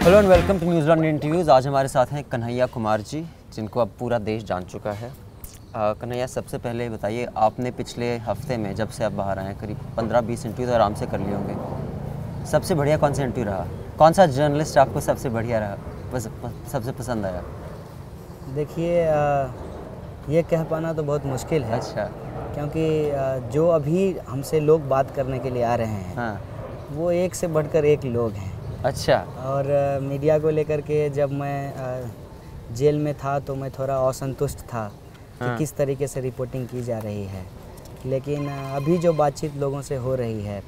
Hello and welcome to Newslaundry interviews. आज हमारे साथ हैं कन्हैया कुमार जी, जिनको अब पूरा देश जान चुका है। कन्हैया, सबसे पहले बताइए, आपने पिछले हफ्ते में जब से आप बाहर आए हैं करीब 15-20 इंटरव्यू तो आराम से कर लिए होंगे। सबसे बढ़िया कौन सा इंटरव्यू रहा? कौन सा जर्नलिस्ट आपको सबसे बढ़िया रहा, सबसे पसंद आया? देखिए, ये कह पाना तो बहुत मुश्किल है। अच्छा। क्योंकि जो अभी हमसे लोग बात करने के लिए आ रहे हैं, हाँ। वो एक से बढ़कर एक लोग हैं। अच्छा। और मीडिया को लेकर के जब मैं जेल में था तो मैं थोड़ा असंतुष्ट था कि किस तरीके से रिपोर्टिंग की जा रही है, लेकिन अभी जो बातचीत लोगों से हो रही है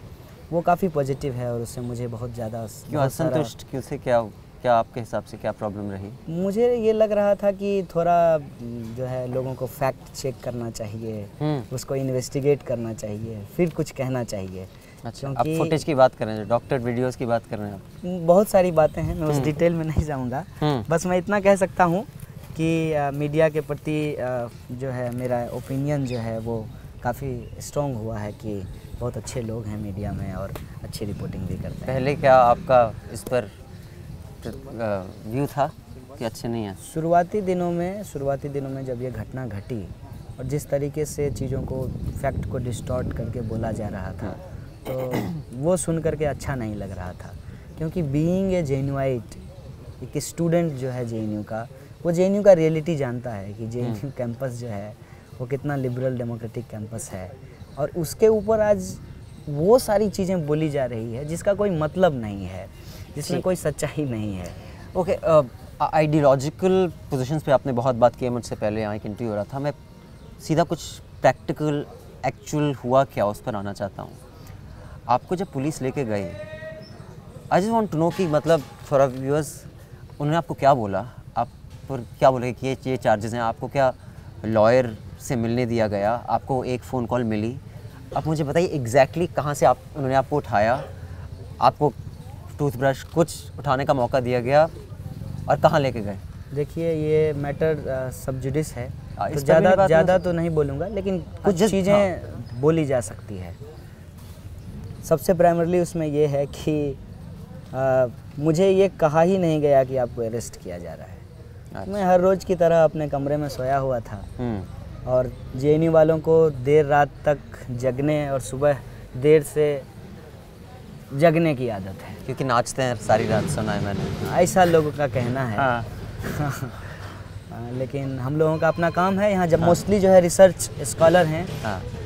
वो काफ़ी पॉजिटिव है और उससे मुझे बहुत ज़्यादा क्यों असंतुष्ट? क्यों से? क्या आपके हिसाब से क्या प्रॉब्लम रही? मुझे ये लग रहा था कि थोड़ा जो है लोगों को फैक्ट चेक करना चाहिए, उसको इन्वेस्टिगेट करना चाहिए, फिर कुछ कहना चाहिए। अच्छा, आप फुटेज की बात कर रहे हैं, डॉक्टर वीडियोस की बात कर रहे हैं आप? बहुत सारी बातें हैं, मैं उस डिटेल में नहीं जाऊंगा। बस मैं इतना कह सकता हूं कि मीडिया के प्रति जो है मेरा ओपिनियन जो है वो काफ़ी स्ट्रॉन्ग हुआ है कि बहुत अच्छे लोग हैं मीडिया में और अच्छी रिपोर्टिंग भी करते हैं। पहले क्या आपका इस पर व्यू था कि अच्छे नहीं है? शुरुआती दिनों में जब ये घटना घटी और जिस तरीके से चीज़ों को फैक्ट को डिस्टॉर्ट करके बोला जा रहा था, तो वो सुन करके अच्छा नहीं लग रहा था। क्योंकि बीइंग ए जेन्युइट, एक स्टूडेंट जो है जेएनयू का, वो जेएनयू का रियलिटी जानता है कि जेएनयू कैंपस जो है वो कितना लिबरल डेमोक्रेटिक कैंपस है, और उसके ऊपर आज वो सारी चीज़ें बोली जा रही है जिसका कोई मतलब नहीं है, जिसमें कोई सच्चाई नहीं है। ओके, आइडियोलॉजिकल पोजीशंस पे आपने बहुत बात की है मुझसे पहले, यहाँ एक इंटरव्यू हो रहा था। मैं सीधा कुछ प्रैक्टिकल एक्चुअल हुआ क्या उस पर आना चाहता हूँ। आपको जब पुलिस लेके गई, I just want to know कि मतलब फॉर आवर व्यूअर्स, उन्होंने आपको क्या बोला? आप पर क्या बोले कि ये चार्जेस हैं? आपको क्या लॉयर से मिलने दिया गया? आपको एक फ़ोन कॉल मिली? आप मुझे बताइए एग्जैक्टली कहाँ से उन्होंने आपको उठाया, आपको टूथब्रश कुछ उठाने का मौका दिया गया और कहाँ लेके गए? देखिए, ये मैटर सब जुडिस है, तो ज़्यादा तो नहीं बोलूँगा, लेकिन कुछ चीज़ें बोली जा सकती है। सबसे प्राइमरली उसमें ये है कि मुझे ये कहा ही नहीं गया कि आपको अरेस्ट किया जा रहा है। अच्छा। मैं हर रोज़ की तरह अपने कमरे में सोया हुआ था और जेएनयू वालों को देर रात तक जगने और सुबह देर से जगने की आदत है, क्योंकि नाचते हैं सारी रात, सुना है मैंने, ऐसा लोगों का कहना है। हाँ। लेकिन हम लोगों का अपना काम है यहाँ, जब मोस्टली जो है रिसर्च स्कॉलर हैं,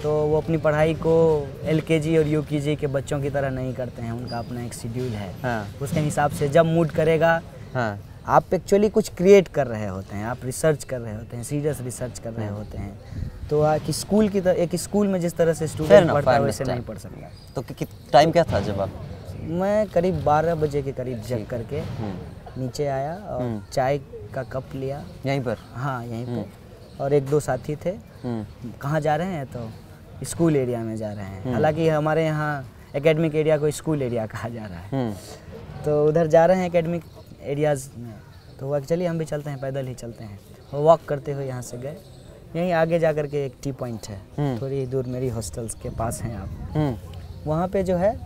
तो वो अपनी पढ़ाई को एलकेजी और यूकेजी के बच्चों की तरह नहीं करते हैं। उनका अपना एक शेड्यूल है, उसके हिसाब से जब मूड करेगा। आप एक्चुअली कुछ क्रिएट कर रहे होते हैं, आप रिसर्च कर रहे होते हैं, सीरियस रिसर्च कर रहे होते हैं, तो कि स्कूल की तरह, एक स्कूल में जिस तरह से स्टूडेंट पढ़ता है वैसे नहीं पढ़ सकता। तो टाइम क्या था जब आप? मैं करीब 12 बजे के करीब जग करके नीचे आया और चाय का कप लिया यहीं पर। हाँ, यहीं पर, और एक दो साथी थे। कहाँ जा रहे हैं? तो स्कूल एरिया में जा रहे हैं। हालांकि हमारे यहाँ एकेडमिक एरिया को स्कूल एरिया कहा जा रहा है, तो उधर जा रहे हैं एकेडमिक एरियाज़ में। तो हुआ कि चलिए हम भी चलते हैं, पैदल ही चलते हैं। वो वॉक करते हुए यहाँ से गए। यहीं आगे जा कर के एक टी पॉइंट है, थोड़ी दूर मेरी हॉस्टल्स के पास हैं आप, वहाँ पे जो है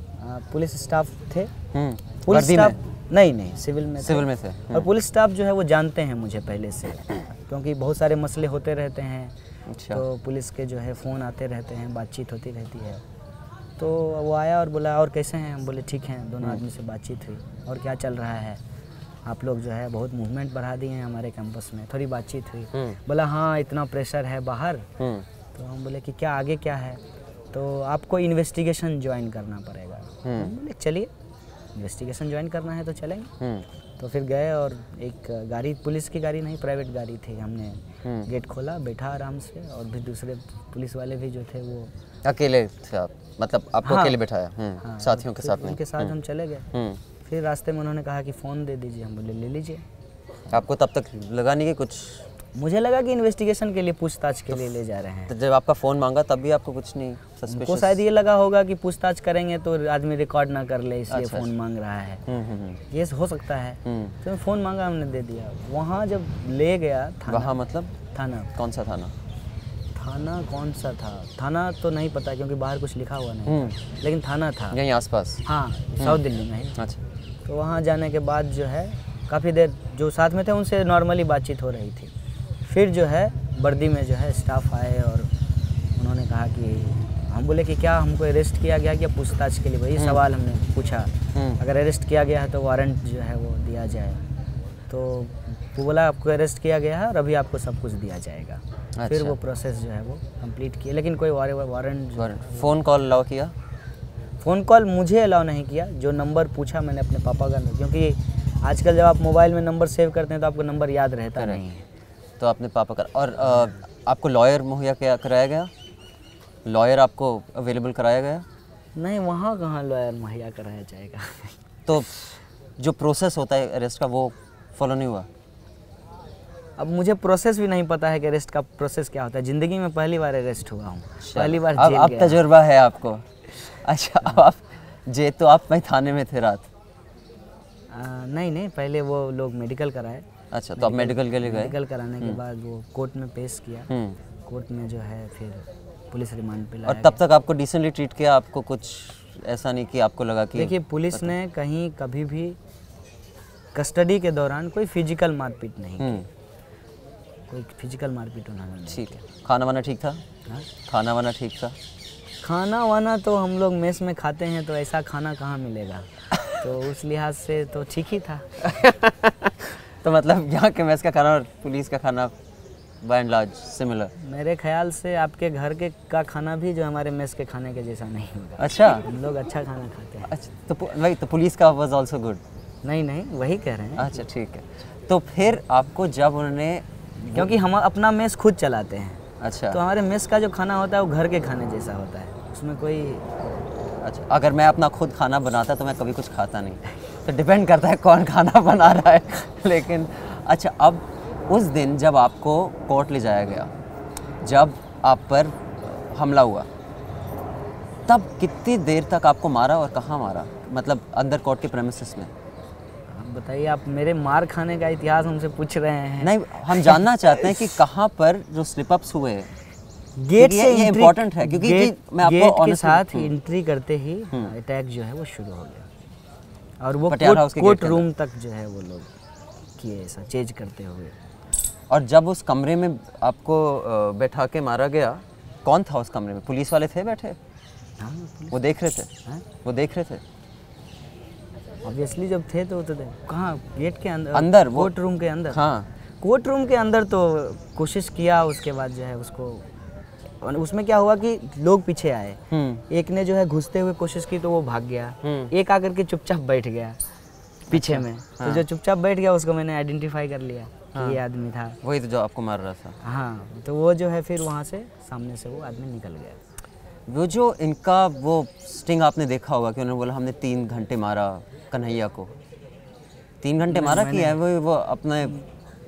पुलिस स्टाफ थे। पुलिस स्टाफ नहीं, सिविल में थे। और पुलिस स्टाफ जो है वो जानते हैं मुझे पहले से, क्योंकि बहुत सारे मसले होते रहते हैं। अच्छा। तो पुलिस के जो है फ़ोन आते रहते हैं, बातचीत होती रहती है। तो वो आया और बोला, और कैसे हैं? हम बोले ठीक हैं। दोनों आदमी से बातचीत हुई, और क्या चल रहा है, आप लोग जो है बहुत मूवमेंट बढ़ा दिए हैं हमारे कैंपस में। थोड़ी बातचीत हुई। बोला हाँ, इतना प्रेशर है बाहर। तो हम बोले कि क्या आगे क्या है? तो आपको इन्वेस्टिगेशन ज्वाइन करना पड़ेगा। बोले चलिए, इन्वेस्टिगेशन ज्वाइन करना है तो चलेंगे। तो फिर गए और एक गाड़ी, पुलिस की गाड़ी नहीं, प्राइवेट गाड़ी थी। हमने गेट खोला, बैठा आराम से, और भी दूसरे पुलिस वाले भी जो थे वो अकेले थे आप? मतलब आपको अकेले बैठाया? साथियों के साथ? उनके साथ हम चले गए। फिर रास्ते में उन्होंने कहा कि फ़ोन दे दीजिए। हम बोले ले लीजिए। आपको तब तक लगा नहीं कि कुछ? मुझे लगा कि इन्वेस्टिगेशन के लिए, पूछताछ के लिए ले जा रहे हैं। तो जब आपका फ़ोन मांगा तब भी आपको कुछ नहीं सस्पिशियस? को शायद ये लगा होगा कि पूछताछ करेंगे तो आदमी रिकॉर्ड ना कर ले, इसलिए फ़ोन मांग रहा है। ये हो सकता है। तो फ़ोन मांगा, हमने दे दिया। वहाँ जब ले गया थाना। वहाँ मतलब थाना? कौन सा थाना? थाना कौन सा था? थाना तो नहीं पता, क्योंकि बाहर कुछ लिखा हुआ नहीं, लेकिन थाना था यहीं आसपास। हाँ, साउथ दिल्ली में ही। अच्छा। तो वहाँ जाने के बाद जो है काफ़ी देर जो साथ में थे उनसे नॉर्मली बातचीत हो रही थी। फिर जो है वर्दी में जो है स्टाफ आए और उन्होंने कहा कि हम बोले कि क्या हमको अरेस्ट किया गया क्या पूछताछ के लिए, वही सवाल हमने पूछा। अगर अरेस्ट किया गया है तो वारंट जो है वो दिया जाए। तो वो बोला आपको अरेस्ट किया गया है और अभी आपको सब कुछ दिया जाएगा। अच्छा। फिर वो प्रोसेस जो है वो कंप्लीट किया, लेकिन कोई वारंट फ़ोन कॉल अलाउ किया? फ़ोन कॉल मुझे अलाउ नहीं किया। जो नंबर पूछा मैंने अपने पापा का, क्योंकि आजकल जब आप मोबाइल में नंबर सेव करते हैं तो आपको नंबर याद रहता नहीं है। तो आपने पापा का और आपको लॉयर मुहैया कराया गया? लॉयर आपको अवेलेबल कराया गया? नहीं, वहाँ कहाँ लॉयर मुहैया कराया जाएगा। तो जो प्रोसेस होता है अरेस्ट का वो फॉलो नहीं हुआ? अब मुझे प्रोसेस भी नहीं पता है कि अरेस्ट का प्रोसेस क्या होता है। ज़िंदगी में पहली बार अरेस्ट हुआ हूँ, पहली बार जेल अब गया। तजुर्बा है आपको। अच्छा, अब आप तो आप वहीं थाने में थे रात? नहीं, पहले वो लोग मेडिकल कराए। अच्छा, तो आप मेडिकल के लिए गए? मेडिकल कराने के बाद वो कोर्ट में पेश किया। कोर्ट में जो है फिर पुलिस रिमांड पे लाया। और तब तक आपको डिसेंटली ट्रीट किया? आपको कुछ ऐसा नहीं कि आपको लगा कि? देखिए, पुलिस ने कहीं कभी भी कस्टडी के दौरान कोई फिजिकल मारपीट नहीं की। कोई फिजिकल मारपीट उन्होंने नहीं। ठीक है। खाना वाना ठीक था? हाँ? खाना वाना ठीक था? खाना वाना तो हम लोग मेस में खाते हैं, तो ऐसा खाना कहाँ मिलेगा। तो उस लिहाज से तो ठीक ही था। तो मतलब यहाँ के मेस का खाना और पुलिस का खाना बाय एंड लार्ज सिमिलर? मेरे ख्याल से आपके घर के का खाना भी जो हमारे मेस के खाने के जैसा नहीं होगा। अच्छा, हम लोग अच्छा खाना खाते हैं। अच्छा, तो वही तो पुलिस का वाज आल्सो गुड? नहीं, वही कह रहे हैं। अच्छा, ठीक है। तो फिर आपको जब उन्होंने, क्योंकि हम अपना मेस खुद चलाते हैं, अच्छा, तो हमारे मेस का जो खाना होता है वो घर के खाने जैसा होता है, उसमें कोई। अच्छा, अगर मैं अपना खुद खाना बनाता तो मैं कभी कुछ खाता नहीं। तो डिपेंड करता है कौन खाना बना रहा है। लेकिन अच्छा, अब उस दिन जब आपको कोर्ट ले जाया गया, जब आप पर हमला हुआ, तब कितनी देर तक आपको मारा और कहाँ मारा? मतलब अंदर कोर्ट के प्रेमिसेस में? आप बताइए, आप मेरे मार खाने का इतिहास हमसे पूछ रहे हैं? नहीं, हम जानना चाहते हैं कि कहाँ पर जो स्लिप अप्स हुए। गेट से ये इम्पोर्टेंट है, क्योंकि मैं आपको गेट के honestly- साथ एंट्री करते ही अटैक जो है वो शुरू हो गया। और वो पटियाला हाउस के कोर्ट गेट के रूम तक जो है वो लोग किए ऐसा चेज करते हुए। और जब उस कमरे में आपको बैठा के मारा गया, कौन था उस कमरे में? पुलिस वाले थे बैठे? हाँ, वो देख रहे थे? हाँ? वो देख रहे थे? ऑब्वियसली जब थे तो कहाँ, गेट के अंदर वो? कोर्ट रूम के अंदर? हाँ। कोर्ट रूम के अंदर तो कोशिश किया, उसके बाद जो है उसको, उसमें क्या हुआ कि लोग पीछे आए। एक ने जो है घुसते हुए कोशिश की तो वो भाग गया। एक आकर के चुपचाप बैठ गया पीछे में। तो जो चुपचाप बैठ गया उसको मैंने आइडेंटिफाई कर लिया कि ये आदमी था। वही तो जो आपको मार रहा था? हाँ, तो वो जो है फिर वहाँ से सामने से वो आदमी निकल गया। वो जो इनका वो स्टिंग आपने देखा होगा कि उन्होंने बोला हमने 3 घंटे मारा कन्हैया को। 3 घंटे मारा कि है वो अपने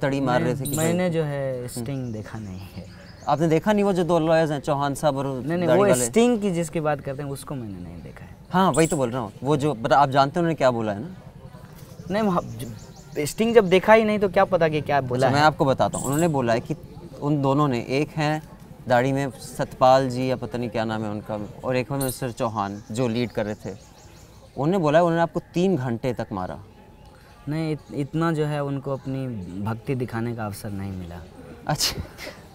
तड़ी मार रहे थे कि? मैंने जो है स्टिंग देखा नहीं है। आपने देखा नहीं? वो जो 2 लॉयर्स हैं, चौहान साहब और नहीं, वो स्टिंग की जिसकी बात करते हैं उसको मैंने नहीं देखा है। हाँ, वही तो बोल रहा हूँ। वो जो आप जानते हैं उन्होंने क्या बोला है ना? नहीं, स्टिंग जब देखा ही नहीं तो क्या पता कि क्या बोला है। मैं आपको बताता हूँ। उन्होंने बोला है कि उन दोनों ने, एक हैं दाढ़ी में सतपाल जी या पता नहीं क्या नाम है उनका, और एक है मिस्टर चौहान जो लीड कर रहे थे। उन्होंने बोला है उन्होंने आपको 3 घंटे तक मारा। नहीं, इतना जो है उनको अपनी भक्ति दिखाने का अवसर नहीं मिला। अच्छा,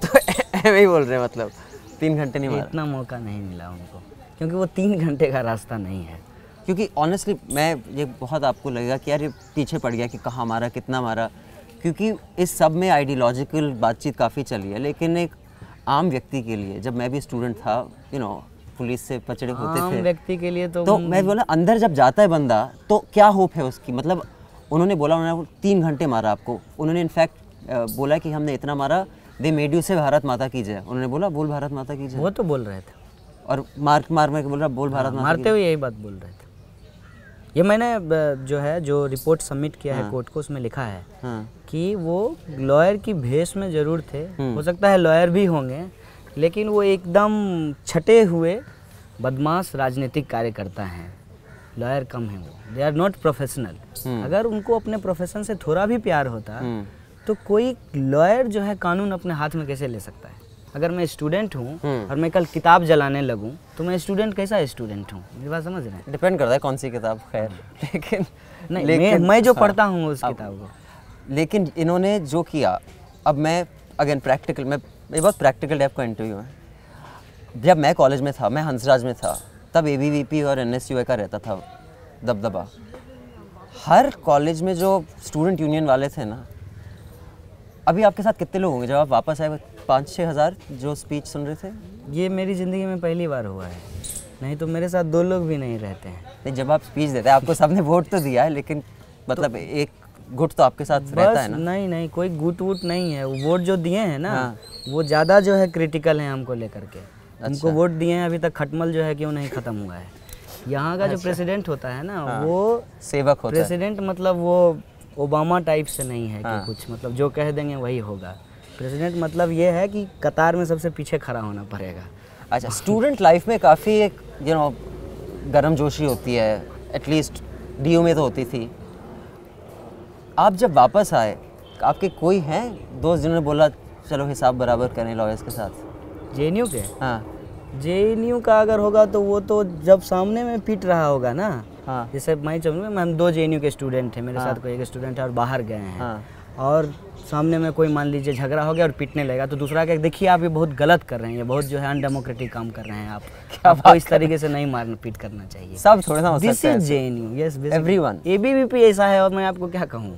तो ऐसे ही बोल रहे हैं, मतलब 3 घंटे नहीं मारा? इतना मौका नहीं मिला उनको, क्योंकि वो 3 घंटे का रास्ता नहीं है। क्योंकि ऑनेस्टली मैं ये बहुत आपको लगेगा कि यार ये पीछे पड़ गया कि कहाँ मारा, कितना मारा, क्योंकि इस सब में आइडियोलॉजिकल बातचीत काफ़ी चली है। लेकिन एक आम व्यक्ति के लिए, जब मैं भी स्टूडेंट था, पुलिस से पचड़े होते थे, आम व्यक्ति के लिए तो मैं बोला अंदर जब जाता है बंदा तो क्या होप है उसकी? मतलब उन्होंने बोला उन्होंने 3 घंटे मारा आपको। उन्होंने इनफैक्ट बोला कि हमने इतना मारा, दे मेड यू से भारत माता की जय। उन्होंने बोला बोल भारत माता की जय। वो तो बोल रहे थे, और मार के बोल रहा बोल भारत माता मारते हुए यही बात बोल रहे थे। ये मैंने जो है जो रिपोर्ट सबमिट किया है कोर्ट को, उसमें लिखा है कि वो लॉयर की भेष में ज़रूर थे। हो सकता है लॉयर भी होंगे, लेकिन वो एकदम छटे हुए बदमाश राजनीतिक कार्यकर्ता हैं। लॉयर कम है वो, दे आर नॉट प्रोफेशनल। अगर उनको अपने प्रोफेशन से थोड़ा भी प्यार होता तो कोई लॉयर जो है कानून अपने हाथ में कैसे ले सकता है? अगर मैं स्टूडेंट हूँ और मैं कल किताब जलाने लगूँ तो मैं स्टूडेंट कैसा स्टूडेंट हूँ, मेरी बात समझ रहे हैं? डिपेंड करता है कौन सी किताब, खैर लेकिन नहीं, मैं जो पढ़ता हूँ उस किताब को। लेकिन इन्होंने जो किया, अब मैं अगेन प्रैक्टिकल, मैं बहुत प्रैक्टिकल टाइप का इंटरव्यू है। जब मैं कॉलेज में था, मैं हंसराज में था, तब ABVP और NSUA का रहता था दबदबा। हर कॉलेज में जो स्टूडेंट यूनियन वाले थे ना, अभी आपके साथ कितने लोग होंगे जब आप वापस आए? 5-6 हज़ार जो स्पीच सुन रहे थे। ये मेरी ज़िंदगी में पहली बार हुआ है, नहीं तो मेरे साथ 2 लोग भी नहीं रहते हैं। नहीं, जब आप स्पीच देते हैं, आपको सबने वोट तो दिया है, लेकिन मतलब एक गुट तो आपके साथ रहता है ना? नहीं, कोई गुट वुट नहीं है। वोट जो दिए हैं ना, वो ज़्यादा जो है क्रिटिकल है हमको लेकर के। हमको वोट दिए हैं, अभी तक खटमल जो है क्यों नहीं ख़त्म हुआ है। यहाँ का जो प्रेसिडेंट होता है ना, वो सेवक होता है। प्रेसिडेंट मतलब वो ओबामा टाइप से नहीं है कि कुछ मतलब जो कह देंगे वही होगा। प्रेसिडेंट मतलब ये है कि कतार में सबसे पीछे खड़ा होना पड़ेगा। अच्छा, स्टूडेंट लाइफ में काफ़ी एक गर्म जोशी होती है, एटलीस्ट DU में तो होती थी। आप जब वापस आए, आपके कोई हैं दोस्त जिन्होंने बोला चलो हिसाब बराबर करें लॉयर्स के साथ? JNU के? हाँ, JNU का अगर होगा तो वो तो जब सामने में पीट रहा होगा ना। हाँ, जैसे मैं चलूँगा, हम 2 JNU के स्टूडेंट थे, मेरे साथ कोई एक स्टूडेंट है और बाहर गए हैं। हाँ, और सामने में कोई मान लीजिए झगड़ा हो गया और पीटने लगा, तो दूसरा क्या, देखिए आप ये बहुत गलत कर रहे हैं, ये बहुत जो है अनडेमोक्रेटिक काम कर रहे हैं आप। आपको इस तरीके से नहीं मार पीट करना चाहिए। सब थोड़ा सा हो सकता है। This is JNU, yes, everyone. ABVP ऐसा है, और मैं आपको क्या कहूँ,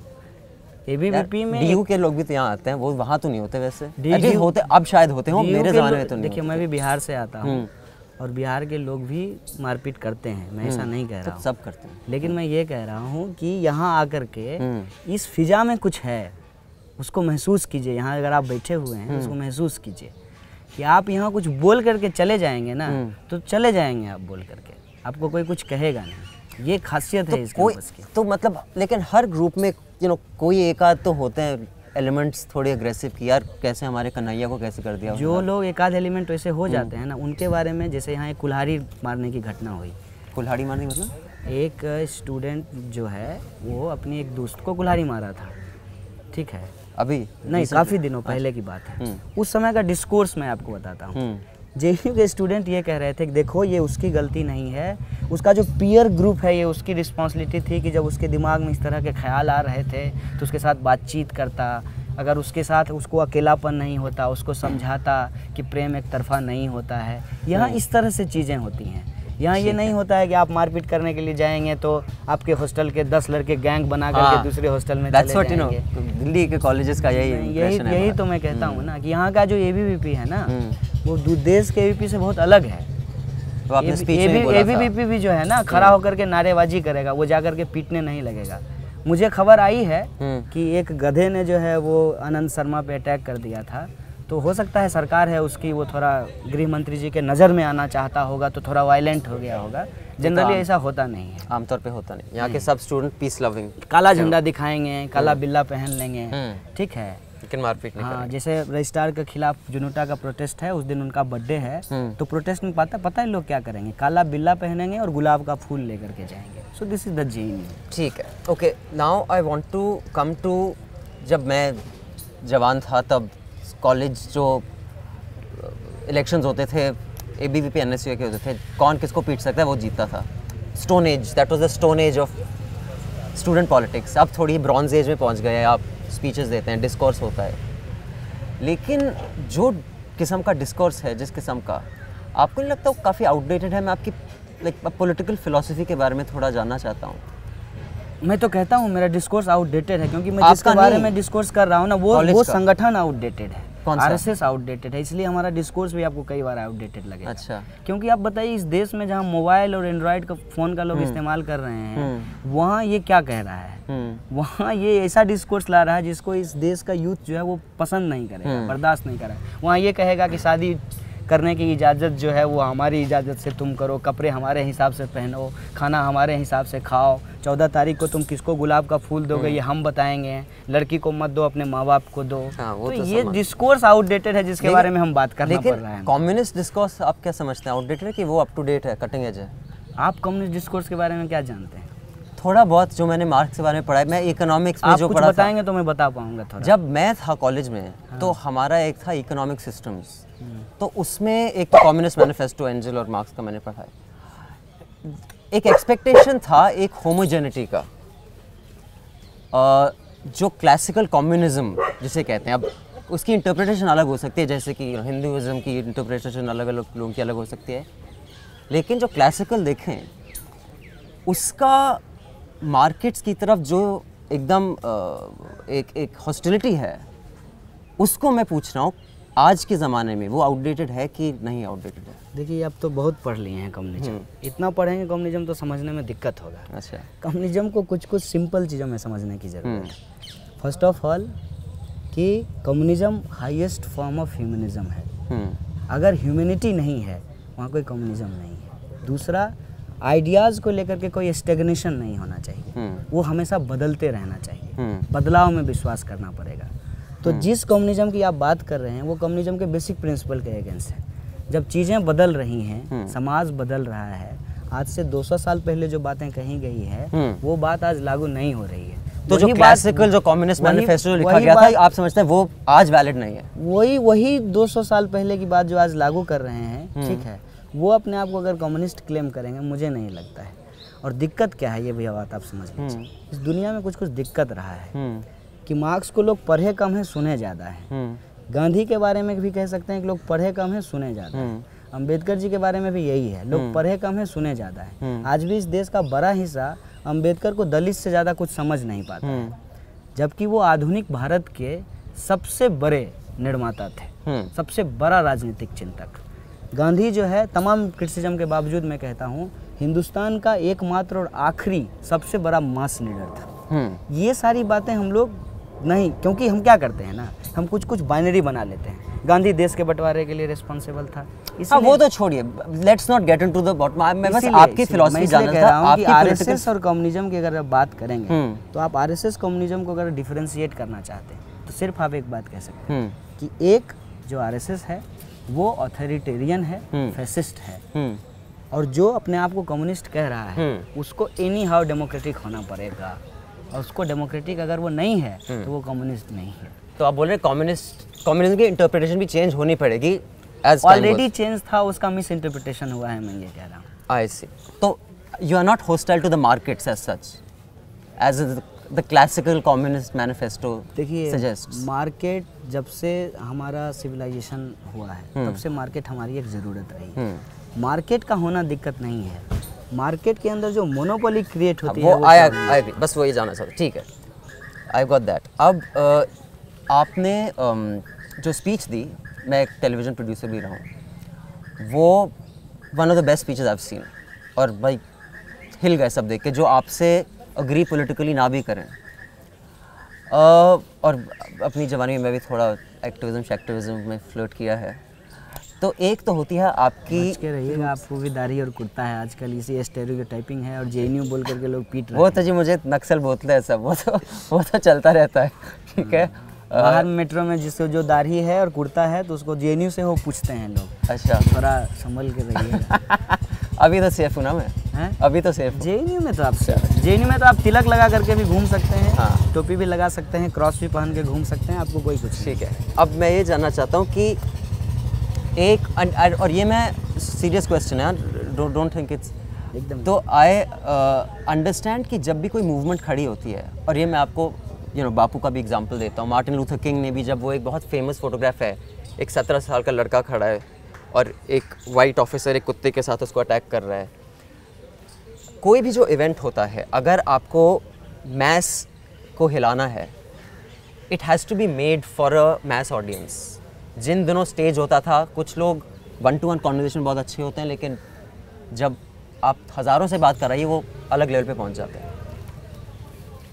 ABVP में DU के लोग भी तो यहाँ आते हैं, वो वहाँ तो नहीं होते वैसे। DU होते, अब शायद होते हो, मेरे ज़माने में तो नहीं। देखिए मैं भी बिहार से आता हूँ और बिहार के लोग भी मारपीट करते हैं, मैं ऐसा नहीं कह रहा हूँ, सब करते हैं। लेकिन मैं ये कह रहा हूँ कि यहाँ आकर के इस फिजा में कुछ है, उसको महसूस कीजिए। यहाँ अगर आप बैठे हुए हैं उसको महसूस कीजिए कि आप यहाँ कुछ बोल करके चले जाएंगे ना, तो चले जाएंगे आप बोल करके, आपको कोई कुछ कहेगा नहीं। ये खासियत है इस कैंपस की। तो मतलब लेकिन हर ग्रुप में कोई एक आध तो होते हैं एलिमेंट्स थोड़े अग्रेसिव कि यार कैसे हमारे कन्हैया को कैसे कर दिया। जो लोग एक आध एलिमेंट वैसे हो जाते हैं ना, उनके बारे में, जैसे यहाँ एक कुल्हाड़ी मारने की घटना हुई। कुल्हाड़ी मारने मतलब? एक स्टूडेंट जो है वो अपनी एक दोस्त को कुल्हाड़ी मारा था, ठीक है? अभी नहीं, काफ़ी दिनों पहले की बात है। उस समय का डिस्कोर्स मैं आपको बताता हूँ। JNU के स्टूडेंट ये कह रहे थे कि देखो ये उसकी गलती नहीं है, उसका जो पीयर ग्रुप है ये उसकी रिस्पॉन्सिबिलिटी थी कि जब उसके दिमाग में इस तरह के ख्याल आ रहे थे तो उसके साथ बातचीत करता, अगर उसके साथ उसको अकेलापन नहीं होता, उसको समझाता कि प्रेम एक तरफा नहीं होता है। यहाँ इस तरह से चीज़ें होती हैं। यहाँ ये नहीं होता है कि आप मारपीट करने के लिए जाएंगे तो आपके हॉस्टल के 10 लड़के गैंग बना करके दूसरे हॉस्टल में चले जाएंगे। दिल्ली के कॉलेजेस का यही तो मैं कहता हूँ ना कि यहाँ का जो ABVP है ना, वो देश के ABVP से बहुत अलग है। ABVP भी जो है ना, खड़ा होकर के नारेबाजी करेगा, वो जा करके पीटने नहीं लगेगा। मुझे खबर आई है कि एक गधे ने जो है वो आनंद शर्मा पे अटैक कर दिया था, तो हो सकता है सरकार है उसकी, वो थोड़ा गृह मंत्री जी के नज़र में आना चाहता होगा तो थोड़ा वायलेंट हो गया होगा। जनरली ऐसा होता नहीं है, आमतौर पे होता नहीं। यहाँ के सब स्टूडेंट पीस लविंग, काला झंडा दिखाएंगे, काला बिल्ला पहन लेंगे, ठीक है, लेकिन मारपीट नहीं। हाँ, जैसे रजिस्ट्रार के खिलाफ जुनूटा का प्रोटेस्ट है, उस दिन उनका बर्थडे है, तो प्रोटेस्ट में पता है लोग क्या करेंगे, काला बिल्ला पहनेंगे और गुलाब का फूल लेकर के जाएंगे। So this is the JNU। ठीक है, okay, now I want to come to, जब मैं जवान था तब कॉलेज जो इलेक्शंस होते थे ABVP NSUA के होते थे, कौन किसको पीट सकता है वो जीतता था। Stone age, that was the stone age of student politics. अब थोड़ी ब्रॉन्ज एज में पहुंच गए, आप स्पीचेस देते हैं, डिस्कोर्स होता है, लेकिन जो किस्म का डिस्कोर्स है, जिस किस्म का, आपको नहीं लगता वो काफ़ी आउटडेटेड है? मैं आपकी पॉलिटिकल फिलॉसफी के बारे में थोड़ा जानना चाहता हूँ। मैं तो कहता हूँ मेरा डिस्कोर्स आउटडेटेड है, क्योंकि मैं जिसके बारे में डिस्कोर्स कर रहा हूँ ना, वो संगठन आउटडेटेड है, RSS आउटडेटेड है, इसलिए हमारा डिस्कोर्स भी आपको कई बार आउटडेटेड लगेगा। अच्छा, क्योंकि आप बताइए इस देश में जहाँ मोबाइल और एंड्रॉयड का फ़ोन का लोग इस्तेमाल कर रहे हैं, वहाँ ये क्या कह रहा है, वहाँ ये ऐसा डिस्कोर्स ला रहा है जिसको इस देश का यूथ जो है वो पसंद नहीं करेगा, बर्दाश्त नहीं करेगा। वहाँ ये कहेगा कि शादी करने की इजाज़त जो है वो हमारी इजाज़त से तुम करो, कपड़े हमारे हिसाब से पहनो, खाना हमारे हिसाब से खाओ, 14 तारीख को तुम किसको गुलाब का फूल दोगे ये हम बताएंगे, लड़की को मत दो, अपने माँ बाप को दो। तो ये डिस्कोर्स आउटडेटेड है जिसके बारे में हम बात करना पड़ रहा है। कम्युनिस्ट डिस्कोर्स आप क्या समझते हैं, आउटडेटेड है कि वो अप टू डेट है, कटिंग एज है? आप कम्युनिस्ट डिस्कोर्स के बारे में क्या जानते हैं? थोड़ा बहुत जो मैंने मार्क्स के बारे में पढ़ा है, मैं इकोनॉमिक्स में आप जो कुछ पढ़ा था, बताएंगे तो मैं बता पाऊंगा थोड़ा। जब मैं था कॉलेज में तो हमारा एक था इकोनॉमिक सिस्टम्स, तो उसमें एक तो कम्युनिस्ट मैनिफेस्टो एंजल और मार्क्स का मैंने पढ़ा है। एक एक्सपेक्टेशन था एक होमोजेनिटी का, जो क्लासिकल कम्युनिज्म जिसे कहते हैं, अब उसकी इंटरप्रिटेशन अलग हो सकती है, जैसे कि हिंदुइज्म की इंटरप्रिटेशन अलग अलग लोगों की अलग हो सकती है, लेकिन जो क्लासिकल देखें उसका मार्केट्स की तरफ जो एकदम एक हॉस्टिलिटी है, उसको मैं पूछ रहा हूँ आज के ज़माने में वो आउटडेटेड है कि नहीं आउटडेटेड है? देखिए आप तो बहुत पढ़ लिए हैं कम्युनिज्म, इतना पढ़ेंगे कम्युनिज्म तो समझने में दिक्कत होगा। अच्छा। कम्युनिज्म को कुछ कुछ सिंपल चीज़ों में समझने की ज़रूरत है। फर्स्ट ऑफ ऑल कि communism highest form of humanism है। अगर ह्यूमैनिटी नहीं है वहाँ कोई कम्युनिज्म नहीं है। दूसरा, आइडियाज़ को लेकर के कोई स्टेगनेशन नहीं होना चाहिए, वो हमेशा बदलते रहना चाहिए, बदलाव में विश्वास करना पड़ेगा। तो जिस कम्युनिज्म की आप बात कर रहे हैं वो कम्युनिज्म के बेसिक प्रिंसिपल के अगेंस्ट है। जब चीज़ें बदल रही हैं, समाज बदल रहा है, आज से 200 साल पहले जो बातें कही गई है वो बात आज लागू नहीं हो रही है। तो जो क्लासिकल जो कम्युनिस्ट मैनिफेस्टो लिखा गया था, आप समझते हैं वो आज वैलिड नहीं है? वही 200 साल पहले की बात जो आज लागू कर रहे हैं, ठीक है, वो अपने आप को अगर कम्युनिस्ट क्लेम करेंगे, मुझे नहीं लगता है। और दिक्कत क्या है ये भैया बात आप समझ लीजिए, इस दुनिया में कुछ कुछ दिक्कत रहा है कि मार्क्स को लोग पढ़े कम है सुने ज़्यादा है। गांधी के बारे में भी कह सकते हैं कि लोग पढ़े कम है सुने ज़्यादा है। अंबेडकर जी के बारे में भी यही है, लोग पढ़े कम है सुने ज़्यादा है। आज भी इस देश का बड़ा हिस्सा अंबेडकर को दलित से ज़्यादा कुछ समझ नहीं पाता है, जबकि वो आधुनिक भारत के सबसे बड़े निर्माता थे, सबसे बड़ा राजनीतिक चिंतक। गांधी जो है तमाम क्रिटिसिज्म के बावजूद मैं कहता हूँ हिंदुस्तान का एकमात्र और आखिरी सबसे बड़ा मास लीडर था। ये सारी बातें हम लोग नहीं, क्योंकि हम क्या करते हैं ना, हम कुछ कुछ बाइनरी बना लेते हैं। गांधी देश के बंटवारे के लिए रिस्पॉन्सिबल था। हाँ, वो तो छोड़िए, let's not get into the bottom. मैं बस आपकी फिलॉसफी जानना था, आपकी आरएसएस और कम्युनिज्म की अगर आप बात करेंगे तो आप आरएसएस कम्युनिज्म को अगर डिफरेंशिएट करना चाहते हैं तो सिर्फ आप एक बात कह सकते हैं कि एक जो आरएसएस है वो ऑथोरिटेरियन है, फैसिस्ट है, और जो अपने आप को कम्युनिस्ट कह रहा है उसको एनी हाउ डेमोक्रेटिक होना पड़ेगा, और उसको डेमोक्रेटिक अगर वो नहीं है तो वो कम्युनिस्ट नहीं है। तो आप बोल रहे हैं कम्युनिज्म की इंटरप्रिटेशन भी चेंज होनी पड़ेगी? ऑलरेडी चेंज था, उसका मिस इंटरप्रिटेशन हुआ है, मैं ये कह रहा हूँ। I see. तो you are not hostile to the markets as such, as the classical communist manifesto suggests? Market जब से हमारा सिविलाइजेशन हुआ है तब से मार्केट हमारी एक ज़रूरत रही है। मार्केट का होना दिक्कत नहीं है, मार्केट के अंदर जो मोनोपोली क्रिएट होती है वो आया बस वही जाना चाहता। ठीक है, आई गॉट दैट। अब आपने जो स्पीच दी, मैं एक टेलीविज़न प्रोड्यूसर भी रहा हूँ, वो one of the best speeches I have seen, और भाई हिल गए सब देख के, जो आपसे अग्री पॉलिटिकली ना भी करें। और अपनी जवानी में मैं भी थोड़ा एक्टिविज्म में फ्लर्ट किया है। तो एक तो होती है आपकी, बच के रहिएगा, आपको भी दाढ़ी और कुर्ता है आजकल, इसी स्टेरियोटाइपिंग है और जेएनयू बोल करके लोग पीट रहे हैं। वो तो जी मुझे नक्सल बोलते हैं सब, वो तो चलता रहता है, ठीक है। बाहर मेट्रो में जिसको जो दाढ़ी है और कुर्ता है तो उसको जेएनयू से वो पूछते हैं लोग। अच्छा, थोड़ा संभल के रहिएगा। अभी तो सेफ हूँ ना मैं, हैं? अभी तो सेफ। जेएनयू में तो आप तिलक लगा करके भी घूम सकते हैं, हाँ, टोपी भी लगा सकते हैं, क्रॉस भी पहन के घूम सकते हैं, आपको कोई कुछ। ठीक है, अब मैं ये जानना चाहता हूँ कि एक, और ये मैं सीरियस क्वेश्चन है, डोंट थिंक इट्स एकदम। तो आई अंडरस्टैंड कि जब भी कोई मूवमेंट खड़ी होती है, और ये मैं आपको बापू का भी एग्जांपल देता हूँ, मार्टिन लूथर किंग ने भी, जब वो एक बहुत फेमस फोटोग्राफ है, एक 17 साल का लड़का खड़ा है और एक वाइट ऑफिसर एक कुत्ते के साथ उसको अटैक कर रहा है। कोई भी जो इवेंट होता है, अगर आपको मैस को हिलाना है, it has to be made for a mass audience. जिन दिनों स्टेज होता था, कुछ लोग 1-to-1 कॉन्वर्सेशन बहुत अच्छे होते हैं, लेकिन जब आप हज़ारों से बात कर रही है वो अलग लेवल पे पहुंच जाते हैं।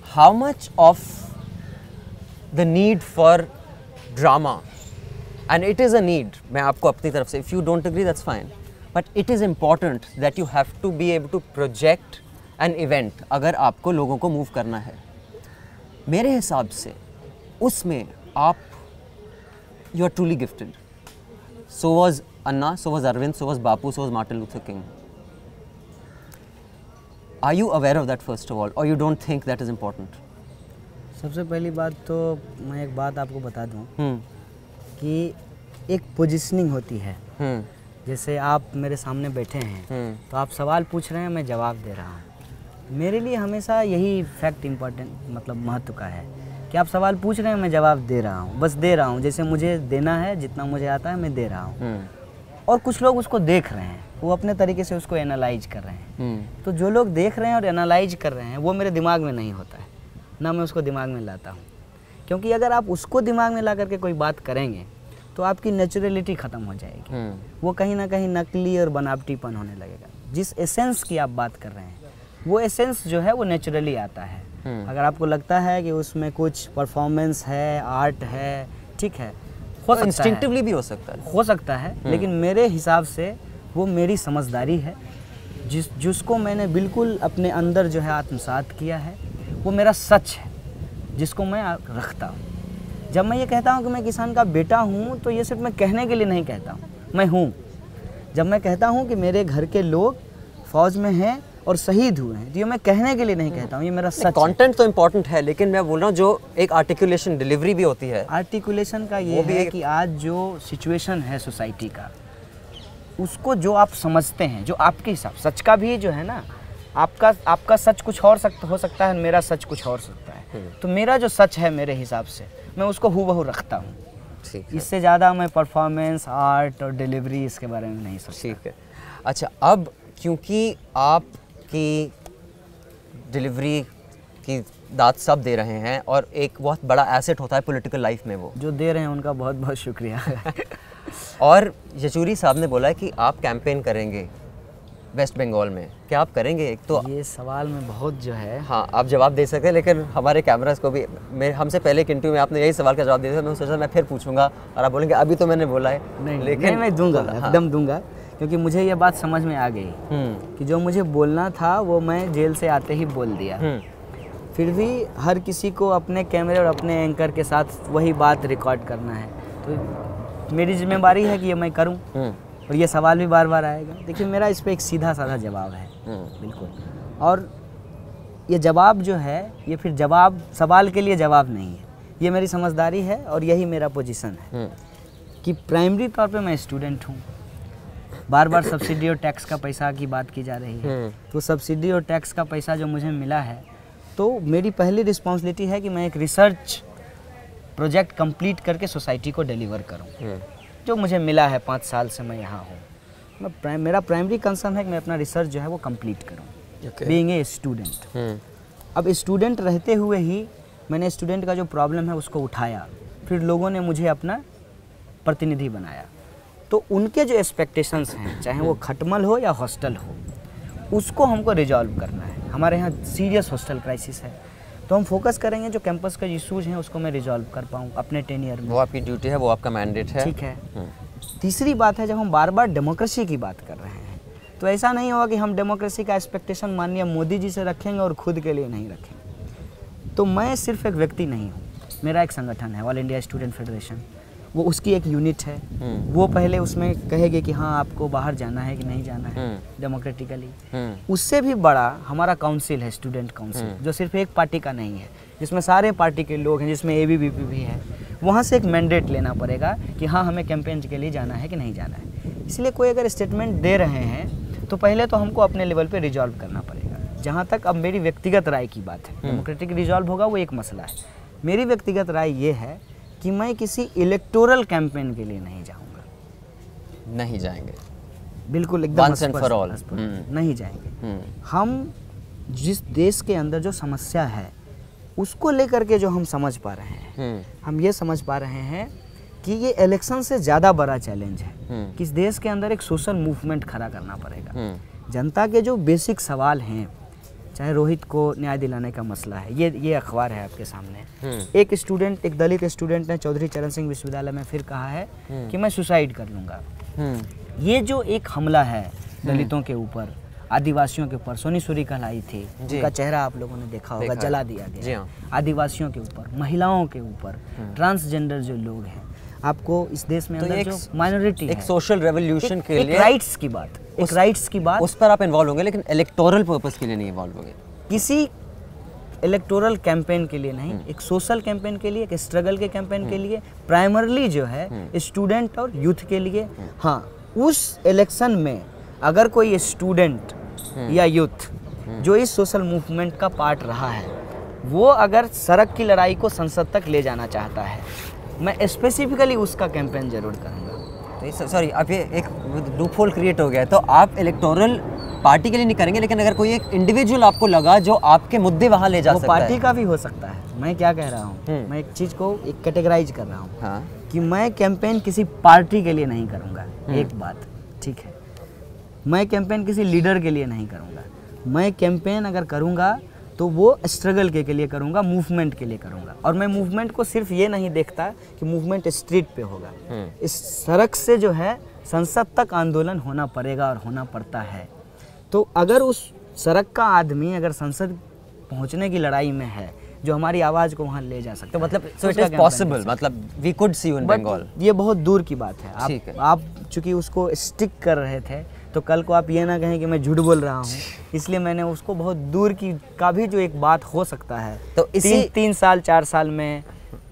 How much of the need for drama, and it is a need, मैं आपको अपनी तरफ से, if you don't agree that's fine, but it is important that you have to be able to project an event अगर आपको लोगों को move करना है। मेरे हिसाब से उसमें आप, you are truly gifted. So was Anna, so was Arvind, so was Bapu, so was Martin Luther King. Are you aware of that first of all, or you don't think that is important? सबसे पहली बात तो मैं एक बात आपको बता दूं कि एक पोजीशनिंग होती है। जैसे आप मेरे सामने बैठे हैं तो आप सवाल पूछ रहे हैं, मैं जवाब दे रहा हूँ। मेरे लिए हमेशा यही फैक्ट इम्पोर्टेंट मतलब महत्व का है कि आप सवाल पूछ रहे हैं, मैं जवाब दे रहा हूँ, बस दे रहा हूँ जैसे मुझे देना है, जितना मुझे आता है मैं दे रहा हूँ। और कुछ लोग उसको देख रहे हैं, वो अपने तरीके से उसको एनालाइज कर रहे हैं। तो जो लोग देख रहे हैं और एनालाइज कर रहे हैं वो मेरे दिमाग में नहीं होता है, ना मैं उसको दिमाग में लाता हूँ। क्योंकि अगर आप उसको दिमाग में ला करके कोई बात करेंगे तो आपकी नेचुरलिटी ख़त्म हो जाएगी। वो कहीं ना कहीं नकली और बनावटीपन होने लगेगा। जिस एसेंस की आप बात कर रहे हैं वो एसेंस जो है वो नेचुरली आता है। अगर आपको लगता है कि उसमें कुछ परफॉर्मेंस है, आर्ट है, ठीक है, हो सकता इंस्टिंक्टिवली है, भी हो सकता है। लेकिन मेरे हिसाब से वो मेरी समझदारी है जिसको मैंने बिल्कुल अपने अंदर जो है आत्मसात किया है। वो मेरा सच है जिसको मैं रखता हूँ। जब मैं ये कहता हूँ कि मैं किसान का बेटा हूँ तो ये सिर्फ मैं कहने के लिए नहीं कहता हूँ, मैं हूँ। जब मैं कहता हूँ कि मेरे घर के लोग फौज में हैं और शहीद हुए हैं तो ये मैं कहने के लिए नहीं कहता हूँ, ये मेरा सच है। कंटेंट तो इम्पोर्टेंट है, लेकिन मैं बोल रहा हूँ जो एक आर्टिकुलेशन डिलीवरी भी होती है। आर्टिकुलेशन का ये है कि आज जो सिचुएशन है सोसाइटी का, उसको जो आप समझते हैं, जो आपके हिसाब सच का भी जो है ना, आपका सच कुछ और हो सकता है, मेरा सच कुछ और सकता है। तो मेरा जो सच है मेरे हिसाब से मैं उसको हूबहू रखता हूँ। इससे ज़्यादा मैं परफॉर्मेंस, आर्ट और डिलीवरी इसके बारे में नहीं सोचता। ठीक है। अच्छा, अब क्योंकि आपकी डिलीवरी की दाद सब दे रहे हैं और एक बहुत बड़ा एसेट होता है पॉलिटिकल लाइफ में, वो जो दे रहे हैं उनका बहुत बहुत शुक्रिया। और येचुरी साहब ने बोला कि आप कैंपेन करेंगे वेस्ट बंगाल में, क्या आप करेंगे? एक तो ये सवाल में बहुत जो है, हाँ आप जवाब दे सकते हैं, लेकिन हमारे कैमरास को भी हमसे पहले एक इंटरव्यू में आपने यही सवाल का जवाब दिया था। मैं सोचा मैं फिर पूछूंगा और आप बोलेंगे अभी तो मैंने बोला है। लेकिन मैं दूंगा, एकदम दूंगा, क्योंकि मुझे ये बात समझ में आ गई कि जो मुझे बोलना था वो मैं जेल से आते ही बोल दिया। फिर भी हर किसी को अपने कैमरे और अपने एंकर के साथ वही बात रिकॉर्ड करना है, तो मेरी जिम्मेदारी है कि ये मैं करूं। और ये सवाल भी बार बार आएगा। देखिए मेरा इस पर एक सीधा साधा जवाब है बिल्कुल, और ये जवाब जो है ये फिर जवाब सवाल के लिए जवाब नहीं है, ये मेरी समझदारी है और यही मेरा पोजीशन है कि प्राइमरी तौर पे मैं स्टूडेंट हूँ। बार बार सब्सिडी और टैक्स का पैसा की बात की जा रही है, तो सब्सिडी और टैक्स का पैसा जो मुझे मिला है, तो मेरी पहली रिस्पॉन्सिबिलिटी है कि मैं एक रिसर्च प्रोजेक्ट कंप्लीट करके सोसाइटी को डिलीवर करूं। जो मुझे मिला है 5 साल से मैं यहाँ हूँ, मेरा प्राइमरी कंसर्न है कि मैं अपना रिसर्च जो है वो कंप्लीट करूँ, बीइंग ए स्टूडेंट। अब स्टूडेंट रहते हुए ही मैंने स्टूडेंट का जो प्रॉब्लम है उसको उठाया, फिर लोगों ने मुझे अपना प्रतिनिधि बनाया। तो उनके जो एक्सपेक्टेशंस हैं, चाहे वो खटमल हो या हॉस्टल हो, उसको हमको रिजॉल्व करना है। हमारे यहाँ सीरियस हॉस्टल क्राइसिस है, तो हम फोकस करेंगे जो कैंपस का इशूज़ हैं उसको मैं रिजॉल्व कर पाऊँ अपने 10 ईयर में। वो आपकी ड्यूटी है, वो आपका मैंडेट है। ठीक है। तीसरी बात है, जब हम बार बार डेमोक्रेसी की बात कर रहे हैं तो ऐसा नहीं होगा कि हम डेमोक्रेसी का एक्सपेक्टेशन माननीय मोदी जी से रखेंगे और खुद के लिए नहीं रखेंगे। तो मैं सिर्फ एक व्यक्ति नहीं हूँ, मेरा एक संगठन है ऑल इंडिया स्टूडेंट फेडरेशन, वो उसकी एक यूनिट है। वो पहले उसमें कहेगी कि हाँ आपको बाहर जाना है कि नहीं जाना है डेमोक्रेटिकली। उससे भी बड़ा हमारा काउंसिल है, स्टूडेंट काउंसिल, जो सिर्फ एक पार्टी का नहीं है, जिसमें सारे पार्टी के लोग हैं, जिसमें ABVP भी है। वहाँ से एक मैंडेट लेना पड़ेगा कि हाँ हमें कैंपेन के लिए जाना है कि नहीं जाना है। इसलिए कोई अगर स्टेटमेंट दे रहे हैं तो पहले तो हमको अपने लेवल पे रिजॉल्व करना पड़ेगा। जहाँ तक अब मेरी व्यक्तिगत राय की बात है, डेमोक्रेटिक रिजॉल्व होगा वो एक मसला है। मेरी व्यक्तिगत राय ये है कि मैं किसी इलेक्टोरल कैंपेन के लिए नहीं जाऊँगा। नहीं जाएंगे, बिल्कुल एकदम Once and for all। नहीं जाएंगे। हम जिस देश के अंदर जो समस्या है उसको लेकर के जो हम समझ पा रहे हैं, हम ये समझ पा रहे हैं कि ये इलेक्शन से ज़्यादा बड़ा चैलेंज है कि इस देश के अंदर एक सोशल मूवमेंट खड़ा करना पड़ेगा। जनता के जो बेसिक सवाल हैं, चाहे रोहित को न्याय दिलाने का मसला है, ये अखबार है आपके सामने। एक स्टूडेंट, एक दलित स्टूडेंट ने चौधरी चरण सिंह विश्वविद्यालय में फिर कहा है कि मैं सुसाइड कर लूँगा। ये जो एक हमला है दलितों के ऊपर, आदिवासियों के ऊपर, सोनी सूरी कहलाई थी, उनका चेहरा आप लोगों ने देखा होगा, जला दिया गया। आदिवासियों के ऊपर, महिलाओं के ऊपर, ट्रांसजेंडर जो लोग हैं, आपको इस देश में अंदर जो माइनॉरिटी है, एक सोशल रेवोल्यूशन के लिए राइट्स की बात, एक राइट्स की बात, उस पर आप इन्वॉल्व होंगे लेकिन इलेक्टोरल पर्पस के लिए नहीं इन्वॉल्व होंगे। किसी इलेक्टोरल कैंपेन के लिए नहीं, एक सोशल कैंपेन के लिए, एक स्ट्रगल के कैंपेन के लिए, प्राइमरली जो है स्टूडेंट और यूथ के लिए। हाँ, उस इलेक्शन में अगर कोई स्टूडेंट या यूथ जो इस सोशल मूवमेंट का पार्ट रहा है, वो अगर सड़क की लड़ाई को संसद तक ले जाना चाहता है, मैं स्पेसिफिकली उसका कैंपेन जरूर करूँगा। तो सॉरी, अब ये एक लूप होल क्रिएट हो गया है, तो आप इलेक्टोरल पार्टी के लिए नहीं करेंगे, लेकिन अगर कोई एक इंडिविजुअल आपको लगा जो आपके मुद्दे वहाँ ले जा सकता है, वो पार्टी का भी हो सकता है। मैं क्या कह रहा हूँ, मैं एक चीज़ को एक कैटेगराइज कर रहा हूँ। हाँ। कि मैं कैंपेन किसी पार्टी के लिए नहीं करूँगा, एक बात ठीक है। मैं कैंपेन किसी लीडर के लिए नहीं करूँगा। मैं कैंपेन अगर करूँगा तो वो स्ट्रगल के लिए करूँगा, मूवमेंट के लिए करूँगा। और मैं मूवमेंट को सिर्फ ये नहीं देखता कि मूवमेंट स्ट्रीट पे होगा, इस सड़क से जो है संसद तक आंदोलन होना पड़ेगा और होना पड़ता है। तो अगर उस सड़क का आदमी अगर संसद पहुंचने की लड़ाई में है, जो हमारी आवाज़ को वहाँ ले जा सकता तो है, मतलब सो इट इज पॉसिबल, मतलब we could see you in Bengal. ये बहुत दूर की बात है। ठीक है। आप चूंकि उसको स्टिक कर रहे थे, तो कल को आप ये ना कहें कि मैं झूठ बोल रहा हूँ, इसलिए मैंने उसको बहुत दूर की का भी जो एक बात हो सकता है, तो इसी 3 साल 4 साल में,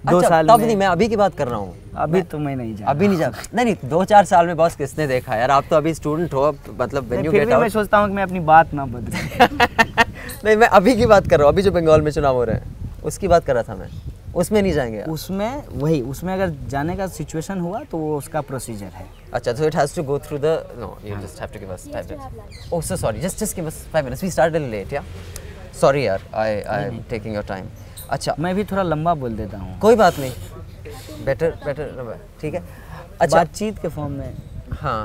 2 अच्छा, साल तब में। नहीं, मैं अभी की बात कर रहा हूँ। अभी तो मैं नहीं जा, अभी नहीं जा, नहीं 2-4 साल में बॉस किसने देखा यार, आप तो अभी स्टूडेंट हो, मतलब व्हेन यू फिर गेट भी मैं आउट। सोचता हूँ कि मैं अपनी बात ना बदलूं। नहीं, मैं अभी की बात कर रहा हूँ, अभी जो बंगाल में चुनाव हो रहे हैं उसकी बात कर रहा था मैं, उसमें नहीं जाएंगे आप? उसमें अगर जाने का सिचुएशन हुआ तो वो उसका प्रोसीजर है। अच्छा, so it has to go through the, no, you just have to give us 5 minutes. Oh, so sorry, just give us 5 minutes. We started a little late, yeah. Sorry यार, I'm taking your time. अच्छा, मैं भी थोड़ा लंबा बोल देता हूँ, कोई बात नहीं, better, ठीक है। अच्छा, बातचीत के फॉर्म में। हाँ,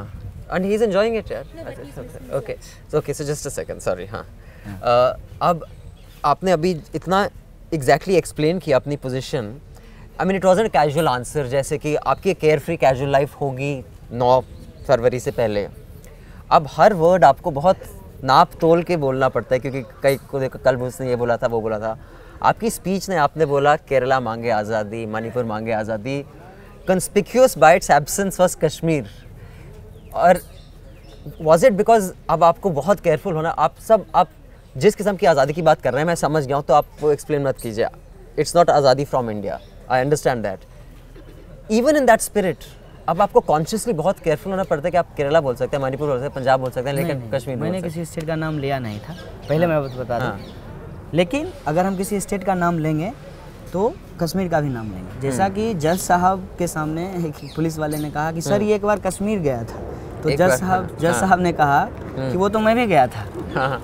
and he's enjoying it यार। Okay, so just a second, sorry, हाँ। अब आपने अभी इतना एग्जैक्टली एक्सप्लेन किया अपनी position, I mean it wasn't casual answer, जैसे कि आपकी केयर फ्री कैजुअल लाइफ होगी 9 फरवरी से पहले। अब हर वर्ड आपको बहुत नाप तोल के बोलना पड़ता है, क्योंकि कई को देखो, कल मुझसे ये बोला था, वो बोला था। आपकी स्पीच ने आपने बोला केरला मांगे आज़ादी, मणिपुर मांगे आज़ादी, conspicuous by its absence was Kashmir. और वाज इट बिकॉज अब आपको बहुत केयरफुल होना, आप जिस किस्म की आज़ादी की बात कर रहे हैं मैं समझ गया हूँ, तो आप वो एक्सप्लेन मत कीजिए। इट्स नॉट आज़ादी from India, I understand that. Even in that spirit अब आपको कॉन्शियसली बहुत केयरफुल होना पड़ता है कि आप केरला बोल सकते हैं, मणिपुर बोल सकते हैं, पंजाब बोल सकते हैं, लेकिन कश्मीर मैंने किसी स्टेट का नाम लिया नहीं था, पहले मैं बता दूं। लेकिन अगर हम किसी स्टेट का नाम लेंगे तो कश्मीर का भी नाम लेंगे। जैसा कि जज साहब के सामने एक पुलिस वाले ने कहा कि सर ये एक बार कश्मीर गया था, तो जज साहब ने कहा कि वो तो मैं भी गया था।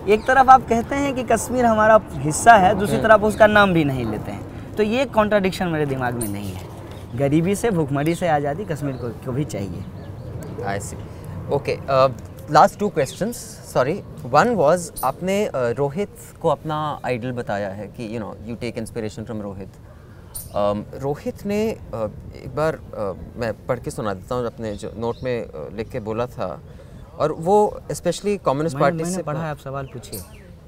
एक तरफ आप कहते हैं कि कश्मीर हमारा हिस्सा है, दूसरी तरफ उसका नाम भी नहीं लेते हैं, तो ये कॉन्ट्राडिक्शन मेरे दिमाग में नहीं है। गरीबी से, भूखमरी से आज़ादी कश्मीर को भी चाहिए। I see, okay. Last 2 questions, sorry. One was, आपने रोहित को अपना आइडल बताया है कि you take inspiration from Rohit. Rohit ने एक बार मैं पढ़ के सुना देता हूँ, अपने जो नोट में लिख के बोला था, और वो स्पेशली कम्युनिस्ट पार्टी से पढ़ा है। आप सवाल पूछिए।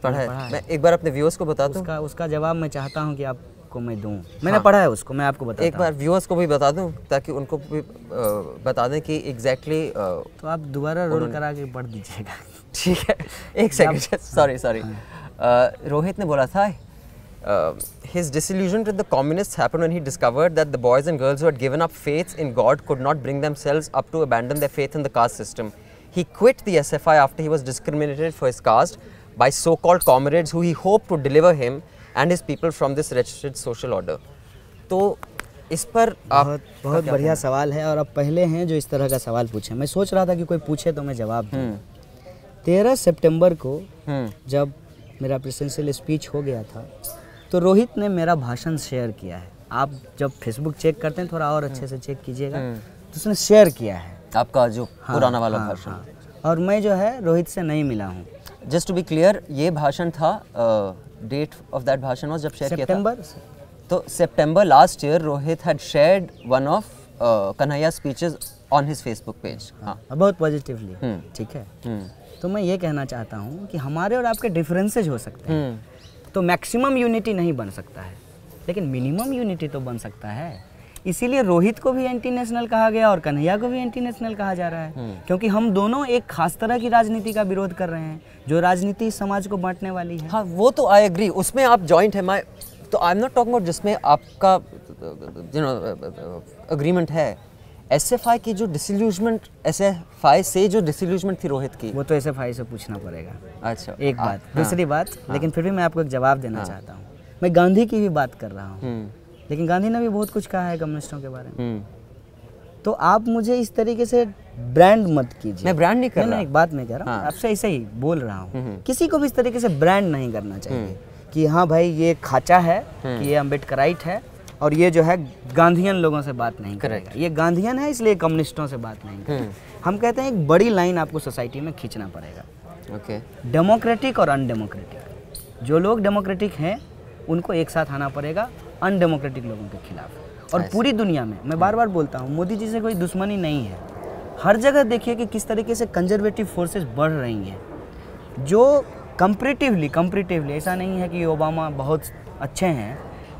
पढ़ा है, मैं एक बार अपने व्यूअर्स को बता दूँ। उसका जवाब मैं चाहता हूँ कि आपको मैं दूँ। मैंने पढ़ा है उसको, मैं आपको बताता हूँ। एक बार व्यूअर्स को भी बता दूँ ताकि उनको भी बता दें कि एग्जैक्टली। तो आप दोबारा रोल करा के पढ़ दीजिएगा। ठीक है, एक सेकंड, सॉरी। रोहित ने बोला था, his disillusionment with the communists happened when he discovered that the boys and girls who had given up faith in God could not bring themselves up to abandon their faith in the caste system. He quit the SFI after he was discriminated for his caste by so-called comrades who he hoped to deliver him and his people from this wretched social order. तो इस पर बहुत बढ़िया सवाल है, और अब पहले हैं जो इस तरह का सवाल पूछे। मैं सोच रहा था कि कोई पूछे तो मैं जवाब दूँ। 13 सितंबर को जब मेरा प्रेसिडेंशियल स्पीच हो गया था, तो रोहित ने मेरा भाषण शेयर किया है। आप जब फेसबुक चेक करते हैं थोड़ा और अच्छे से चेक कीजिएगा, तो उसने शेयर किया है आपका जो पुराना वाला भाषण। और मैं जो है रोहित से नहीं मिला हूँ। जस्ट टू बी क्लियर, ये भाषण था, डेट ऑफ दैट भाषण वाज जब शेयर किया था तो सितंबर last year Rohit had shared one of Kanhaiya speeches on his Facebook page. हाँ, बहुत पॉजिटिवली। ठीक है, तो मैं ये कहना चाहता हूँ कि हमारे और आपके डिफरेंसेज हो सकते हैं, तो मैक्सिमम यूनिटी नहीं बन सकता है, लेकिन मिनिमम यूनिटी तो बन सकता है। इसीलिए रोहित को भी एंटी नेशनल कहा गया और कन्हैया को भी एंटी नेशनल कहा जा रहा है, क्योंकि हम दोनों एक खास तरह की राजनीति का विरोध कर रहे हैं, जो राजनीति समाज को बांटने वाली है। हाँ, वो तो आई एग्री, उसमें आप जॉइंट है। तो I am not talking about जिसमें आपका अग्रीमेंट है। एसएफआई की जो डिसइल्यूजमेंट, एसएफआई से जो डिसइल्यूजमेंट थी रोहित की, वो तो एसएफआई से पूछना पड़ेगा। अच्छा, एक बात। दूसरी बात, लेकिन फिर भी मैं आपको एक जवाब देना चाहता हूँ। मैं गांधी की भी बात कर रहा हूँ, लेकिन गांधी ने भी बहुत कुछ कहा है कम्युनिस्टों के बारे में। तो आप मुझे इस तरीके से ब्रांड मत कीजिए। मैं ब्रांड नहीं कर रहा, एक बात मैं कह रहा हूँ, आपसे ऐसे ही बोल रहा हूँ। किसी को भी इस तरीके से ब्रांड नहीं करना चाहिए कि हाँ भाई ये खाचा है, कि ये अम्बेडकराइट है, और ये जो है गांधीयन लोगों से बात नहीं करेगा, ये गांधीयन है इसलिए कम्युनिस्टों से बात नहीं करेगा। हम कहते हैं एक बड़ी लाइन आपको सोसाइटी में खींचना पड़ेगा। ओके, डेमोक्रेटिक और अनडेमोक्रेटिक। जो लोग डेमोक्रेटिक हैं उनको एक साथ आना पड़ेगा अनडेमोक्रेटिक लोगों के खिलाफ। और पूरी दुनिया में, मैं बार बार बोलता हूँ, मोदी जी से कोई दुश्मनी नहीं है। हर जगह देखिए कि किस तरीके से कंजर्वेटिव फोर्सेस बढ़ रही हैं, जो कंपैरेटिवली ऐसा नहीं है कि ओबामा बहुत अच्छे हैं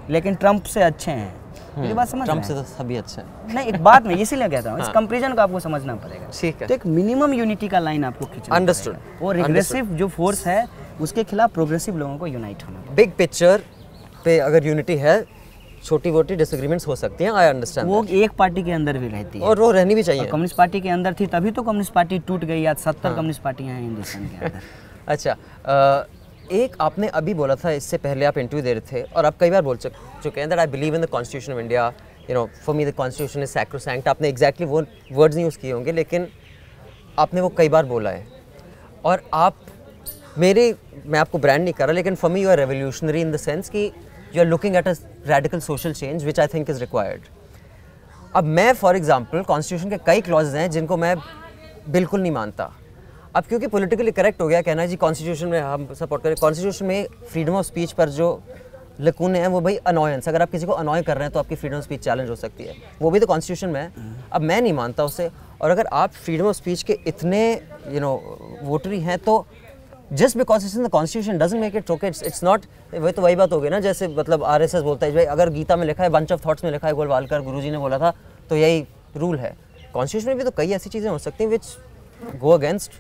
लेकिन ट्रंप से अच्छे हैं। मेरी बात समझ रहे हैं? ट्रंप से तो सभी अच्छे हैं। नहीं, एक बात मैं इसीलिए कहता हूँ, इस कंपैरिजन को आपको समझना पड़ेगा। ठीक है, तो एक मिनिमम यूनिटी का लाइन आपको खींचना अंडरस्टूड। और रिग्रेसिव जो फोर्स है उसके खिलाफ प्रोग्रेसिव लोगों को यूनाइट होना पड़ेगा। बिग पिक्चर पे अगर यूनिटी है, छोटी मोटी डिसएग्रीमेंट्स हो सकती हैं, आई अंडरस्टैंड। वो एक पार्टी के अंदर भी रहती है और वो रहनी भी चाहिए। कम्युनिस्ट पार्टी के अंदर थी, तभी तो कम्युनिस्ट पार्टी टूट गई। आज 70 कम्युनिस्ट पार्टियां हैं हिंदुस्तान के अंदर। अच्छा, एक आपने अभी बोला था, इससे पहले आप इंटरव्यू दे रहे थे और आप कई बार बोल चुके हैं that I believe in the constitution of India, you know, for me the constitution is sacrosanct. आपने एग्जैक्टली वो वर्ड्स नहीं यूज़ किए होंगे, लेकिन आपने वो कई बार बोला है। और मैं आपको ब्रांड नहीं कर रहा, लेकिन for me you are revolutionary in the sense कि you are looking at a radical social change which I think is required. अब मैं फॉर एग्जाम्पल कॉन्स्टिट्यूशन के कई क्लॉजेज हैं जिनको मैं बिल्कुल नहीं मानता। अब क्योंकि पॉलिटिकली करेक्ट हो गया कहना जी कॉन्स्टिट्यूशन में हम सपोर्ट करें, कॉन्स्टिट्यूशन में फ्रीडम ऑफ स्पीच पर जो लकूने हैं वो भाई अनॉयंस, अगर आप किसी को अनॉय कर रहे हैं तो आपकी फ्रीडम ऑफ स्पीच चैलेंज हो सकती है, वो भी तो कॉन्स्टिट्यूशन में है। अब मैं नहीं मानता उसे, और अगर आप फ्रीडम ऑफ स्पीच के इतने वोटरी हैं तो just because it's in the constitution doesn't make it okay. It's not, वही तो वही बात हो गई ना, जैसे मतलब आरएसएस बोलता है भाई अगर गीता में लिखा है, बंच ऑफ थॉट्स में लिखा है, गोलवालकर गुरुजी ने बोला था तो यही रूल है। कॉन्स्टिट्यूशन में भी तो कई ऐसी चीज़ें हो सकती हैं which go against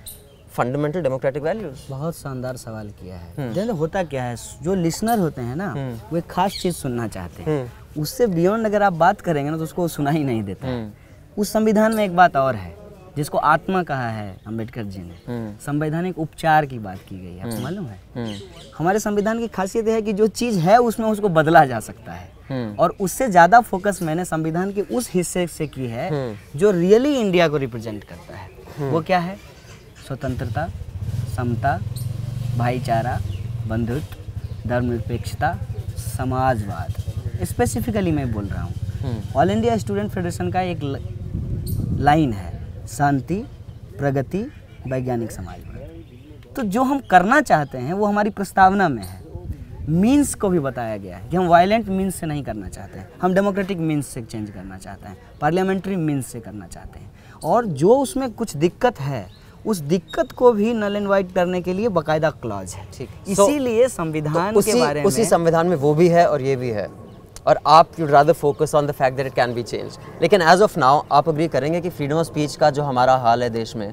fundamental democratic values. बहुत शानदार सवाल किया है। देखो होता क्या है, जो लिसनर होते हैं ना वो एक खास चीज़ सुनना चाहते हैं, उससे बियॉन्ड अगर आप बात करेंगे ना तो उसको सुना ही नहीं देता। उस संविधान में एक बात और है जिसको आत्मा कहा है अम्बेडकर जी ने, संवैधानिक उपचार की बात की गई है। आपको मालूम है हमारे संविधान की खासियत है कि जो चीज़ है उसमें उसको बदला जा सकता है, और उससे ज़्यादा फोकस मैंने संविधान के उस हिस्से से की है जो रियली इंडिया को रिप्रेजेंट करता है। वो क्या है? स्वतंत्रता, समता, भाईचारा, बंधुत्व, धर्मनिरपेक्षता, समाजवाद। स्पेसिफिकली मैं बोल रहा हूँ, ऑल इंडिया स्टूडेंट फेडरेशन का एक लाइन है, शांति, प्रगति, वैज्ञानिक समाजवाद। तो जो हम करना चाहते हैं वो हमारी प्रस्तावना में है। मीन्स को भी बताया गया है कि हम वायलेंट मीन्स से नहीं करना चाहते हैं, हम डेमोक्रेटिक मीन्स से चेंज करना चाहते हैं, पार्लियामेंट्री मीन्स से करना चाहते हैं। और जो उसमें कुछ दिक्कत है उस दिक्कत को भी नल एंड वाइट करने के लिए बाकायदा क्लॉज है। ठीक, इसीलिए संविधान के बारे में, उसी संविधान में वो भी है और ये भी है, और आप you rather focus on the fact that it can be change. लेकिन एज ऑफ नाउ आप अग्री करेंगे कि फ्रीडम ऑफ स्पीच का जो हमारा हाल है देश में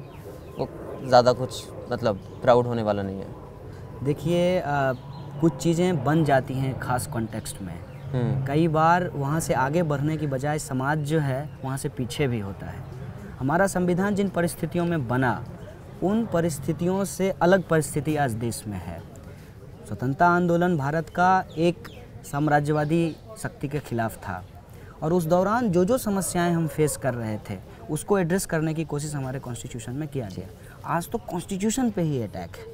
वो ज़्यादा कुछ मतलब प्राउड होने वाला नहीं है। देखिए कुछ चीज़ें बन जाती हैं खास कॉन्टेक्स्ट में, कई बार वहाँ से आगे बढ़ने की बजाय समाज जो है वहाँ से पीछे भी होता है। हमारा संविधान जिन परिस्थितियों में बना उन परिस्थितियों से अलग परिस्थिति आज देश में है। स्वतंत्रता आंदोलन भारत का एक साम्राज्यवादी शक्ति के खिलाफ था, और उस दौरान जो जो समस्याएं हम फेस कर रहे थे उसको एड्रेस करने की कोशिश हमारे कॉन्स्टिट्यूशन में किया गया। आज तो कॉन्स्टिट्यूशन पे ही अटैक है।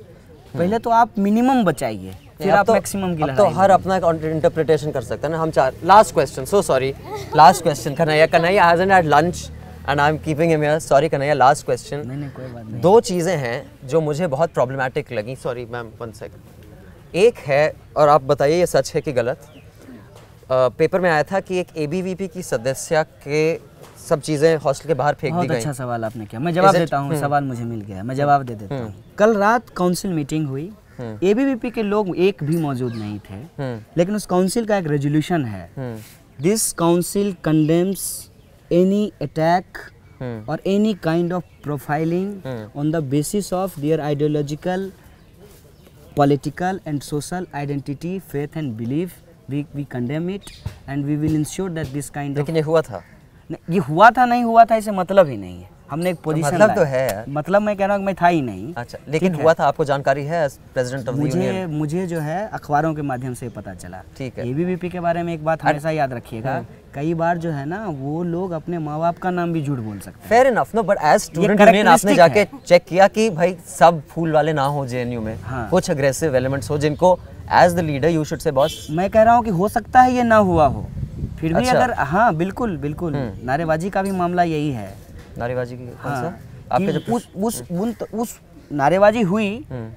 पहले तो आप मिनिमम बचाइए, फिर आप मैक्सिमम की लड़ाई। तो हर अपना इंटरप्रिटेशन कर सकता है ना। हम चार last question, so sorry, last question. Kanhaiya hasn't had lunch and I am keeping him here. Sorry Kanhaiya, last question. नहीं, कोई बात नहीं। दो चीज़ें हैं जो मुझे बहुत प्रॉब्लमैटिक लगी। Sorry ma'am, 1 second. एक है, और आप बताइए ये सच है कि गलत, पेपर में आया था कि एक ABVP की सदस्य के सब चीज़ें हॉस्टल के बाहर फेंक दी गई। बहुत अच्छा सवाल आपने किया, मैं जवाब देता हूँ। सवाल मुझे मिल गया, मैं जवाब दे देता हूँ। कल रात काउंसिल मीटिंग हुई, ABVP के लोग एक भी मौजूद नहीं थे, लेकिन उस काउंसिल का एक रेजोल्यूशन है This council condemns any attack or any kind of profiling on the basis of their ideological, political and social identity, faith and belief. We condemn it and we will ensure that this kind of. लेकिन ये हुआ था? ये हुआ था नहीं हुआ था इसे मतलब ही नहीं है। हमने एक पोजीशन मतलब तो है यार। मतलब मैं कह रहा हूँ मैं था ही नहीं। अच्छा, लेकिन हुआ था, आपको जानकारी है प्रेसिडेंट ऑफ द यूनियन? मुझे जो है अखबारों के माध्यम से पता चला। ठीक है। एबीवीपी के बारे में एक बात हमेशा याद रखिएगा, कई बार जो है ना वो लोग अपने माँ बाप का नाम भी झूठ बोल सकते हैं। Fair enough, no, but as student union आपने जाके चेक किया कि भाई सब फूल वाले ना हो जेएनयू में, कुछ अग्रेसिव एलिमेंट्स हो जिनको as the leader you should say boss. मैं कह रहा हूँ कि हो सकता है ये ना हुआ हो, फिर भी अगर हाँ बिल्कुल बिल्कुल नारेबाजी का भी मामला यही है। नारेबाजी की कौन सा? आपके जो उस नारेबाजी हुई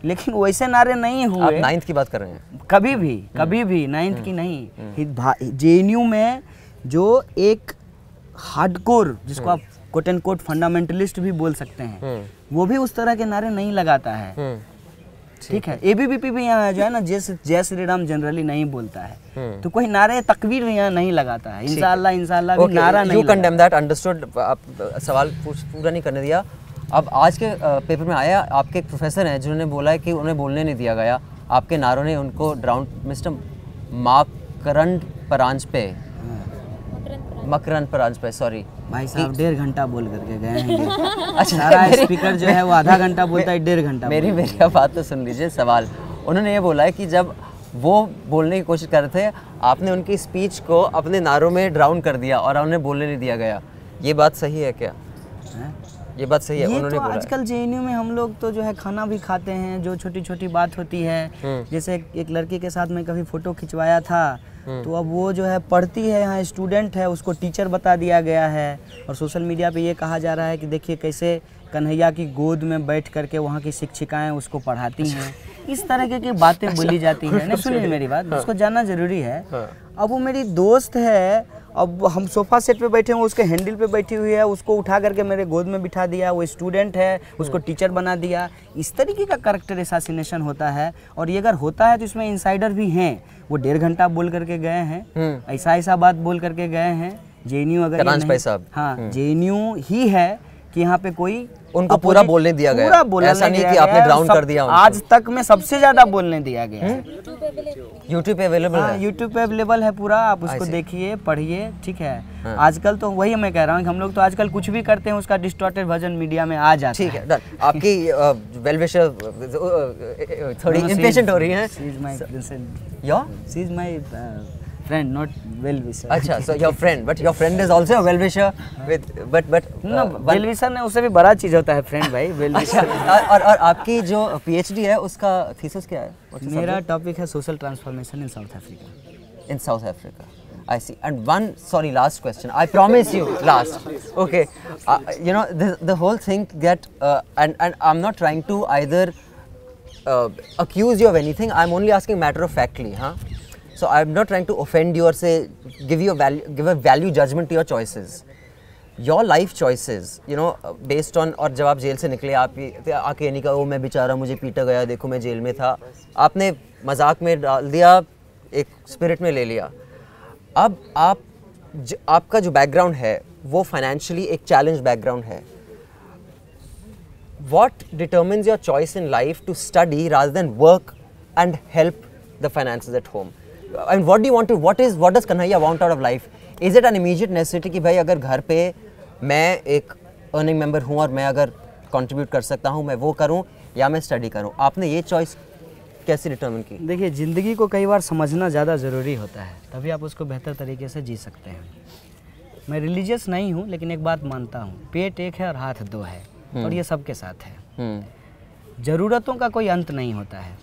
लेकिन वैसे नारे नहीं हुए। आप 9th की बात कर रहे हैं? कभी भी 9th की नहीं। जेएनयू में जो एक हार्डकोर, जिसको आप कोट एंड कोट फंडामेंटलिस्ट भी बोल सकते हैं, वो भी उस तरह के नारे नहीं लगाता है। ठीक है। एबीवीपी भी यहाँ जो है ना जय श्री राम जनरली नहीं बोलता है, तो कोई नारे तकबीर यहाँ नहीं लगाता है। इंशाअल्लाह इंशाअल्लाह भी नारा नहीं। You condemn that, understood. आप सवाल पूरा नहीं करने दिया। अब आज के पेपर में आया, आपके एक प्रोफेसर हैं जिन्होंने बोला है कि उन्हें बोलने नहीं दिया गया, आपके नारों ने उनको ड्राउन। मिस्टर मकरंद परांजपे, सॉरी भाई साहब, 1.5 घंटा बोल करके गए हैं। अच्छा, सारा स्पीकर जो है वो आधा घंटा बोलता है, 1.5 घंटा। मेरी बात तो सुन लीजिए। सवाल उन्होंने ये बोला है कि जब वो बोलने की कोशिश कर रहे थे, आपने उनकी स्पीच को अपने नारों में ड्राउन कर दिया और उन्हें बोलने नहीं दिया गया। ये बात सही है क्या? ये बात सही है? उन्होंने बोला आजकल जेएनयू में हम लोग तो जो है खाना भी खाते हैं, जो छोटी छोटी बात होती है, जैसे एक लड़की के साथ मैं कभी फोटो खिंचवाया था, तो अब वो जो है पढ़ती है, यहाँ स्टूडेंट है, उसको टीचर बता दिया गया है और सोशल मीडिया पे ये कहा जा रहा है कि देखिए कैसे कन्हैया की गोद में बैठ करके वहाँ की शिक्षिकाएं उसको पढ़ाती हैं। इस तरह की बातें बोली जाती हैं। नहीं, सुनिए मेरी बात, उसको जानना जरूरी है। अब वो मेरी दोस्त है, अब हम सोफा सेट पे बैठे हैं, उसके हैंडल पे बैठी हुई है, उसको उठा करके मेरे गोद में बिठा दिया। वो स्टूडेंट है, उसको टीचर बना दिया। इस तरीके का कैरेक्टर असैसिनेशन होता है, और ये अगर होता है तो इसमें इनसाइडर भी हैं। वो 1.5 घंटा बोल करके गए हैं, ऐसा बात बोल करके गए हैं। जेएनयू अगर हाँ जेएनयू ही है कि यहाँ पे कोई उनको पूरा बोलने दिया गया, ऐसा नहीं कि आपने ड्राउन कर दिया। आज तक में सबसे ज्यादा बोलने दिया गया है। यूट्यूब पे अवेलेबल है? यूट्यूब पे अवेलेबल है पूरा, आप उसको देखिए, पढ़िए। ठीक है। आजकल तो वही मैं कह रहा हूँ कि हम लोग तो आजकल कुछ भी करते हैं, उसका डिस्टॉर्टेड वर्जन मीडिया में आ जाता है। ठीक है, डन। आपकी वेल विशर थोड़ी इंपेशेंट हो रही हैं। She is my friend, not well wisher. अच्छा, so your friend, but your friend is also a well wisher with but no, well wisher ने उससे भी बड़ा चीज होता है friend भाई, well wisher। और आपकी जो PhD है उसका थीसिस क्या है? मेरा टॉपिक है social transformation in south Africa. In South Africa, I see. And one, sorry, last question. I promise you, last. Okay, you know the whole thing that and I'm not trying to either accuse you of anything. I'm only asking matter of factly, huh? So I'm not trying to offend you or say give a value judgment to your choices. Your life choices, you know, based on, और जब आप jail से निकले, आप आके ये नहीं कहा, मैं बेचारा मुझे पीटा गया, देखो मैं जेल में था। आपने मजाक में डाल दिया, एक स्पिरिट में ले लिया। अब आपका जो बैकग्राउंड है वो फाइनेंशियली एक चैलेंज बैकग्राउंड है। What determines your choice in life to study rather than work and help the finances at home? And what do you want to? What does Kanhaiya want out of life? Is it an immediate necessity कि भाई अगर घर पे मैं एक earning member हूँ और मैं अगर कंट्रीब्यूट कर सकता हूँ मैं वो करूँ या मैं स्टडी करूँ? आपने ये चॉइस कैसे डिटर्मिन की? देखिए, ज़िंदगी को कई बार समझना ज़्यादा ज़रूरी होता है, तभी आप उसको बेहतर तरीके से जी सकते हैं। मैं रिलीजियस नहीं हूँ, लेकिन एक बात मानता हूँ, पेट एक है और हाथ 2 है, और ये सबके साथ है। ज़रूरतों का कोई अंत नहीं होता है।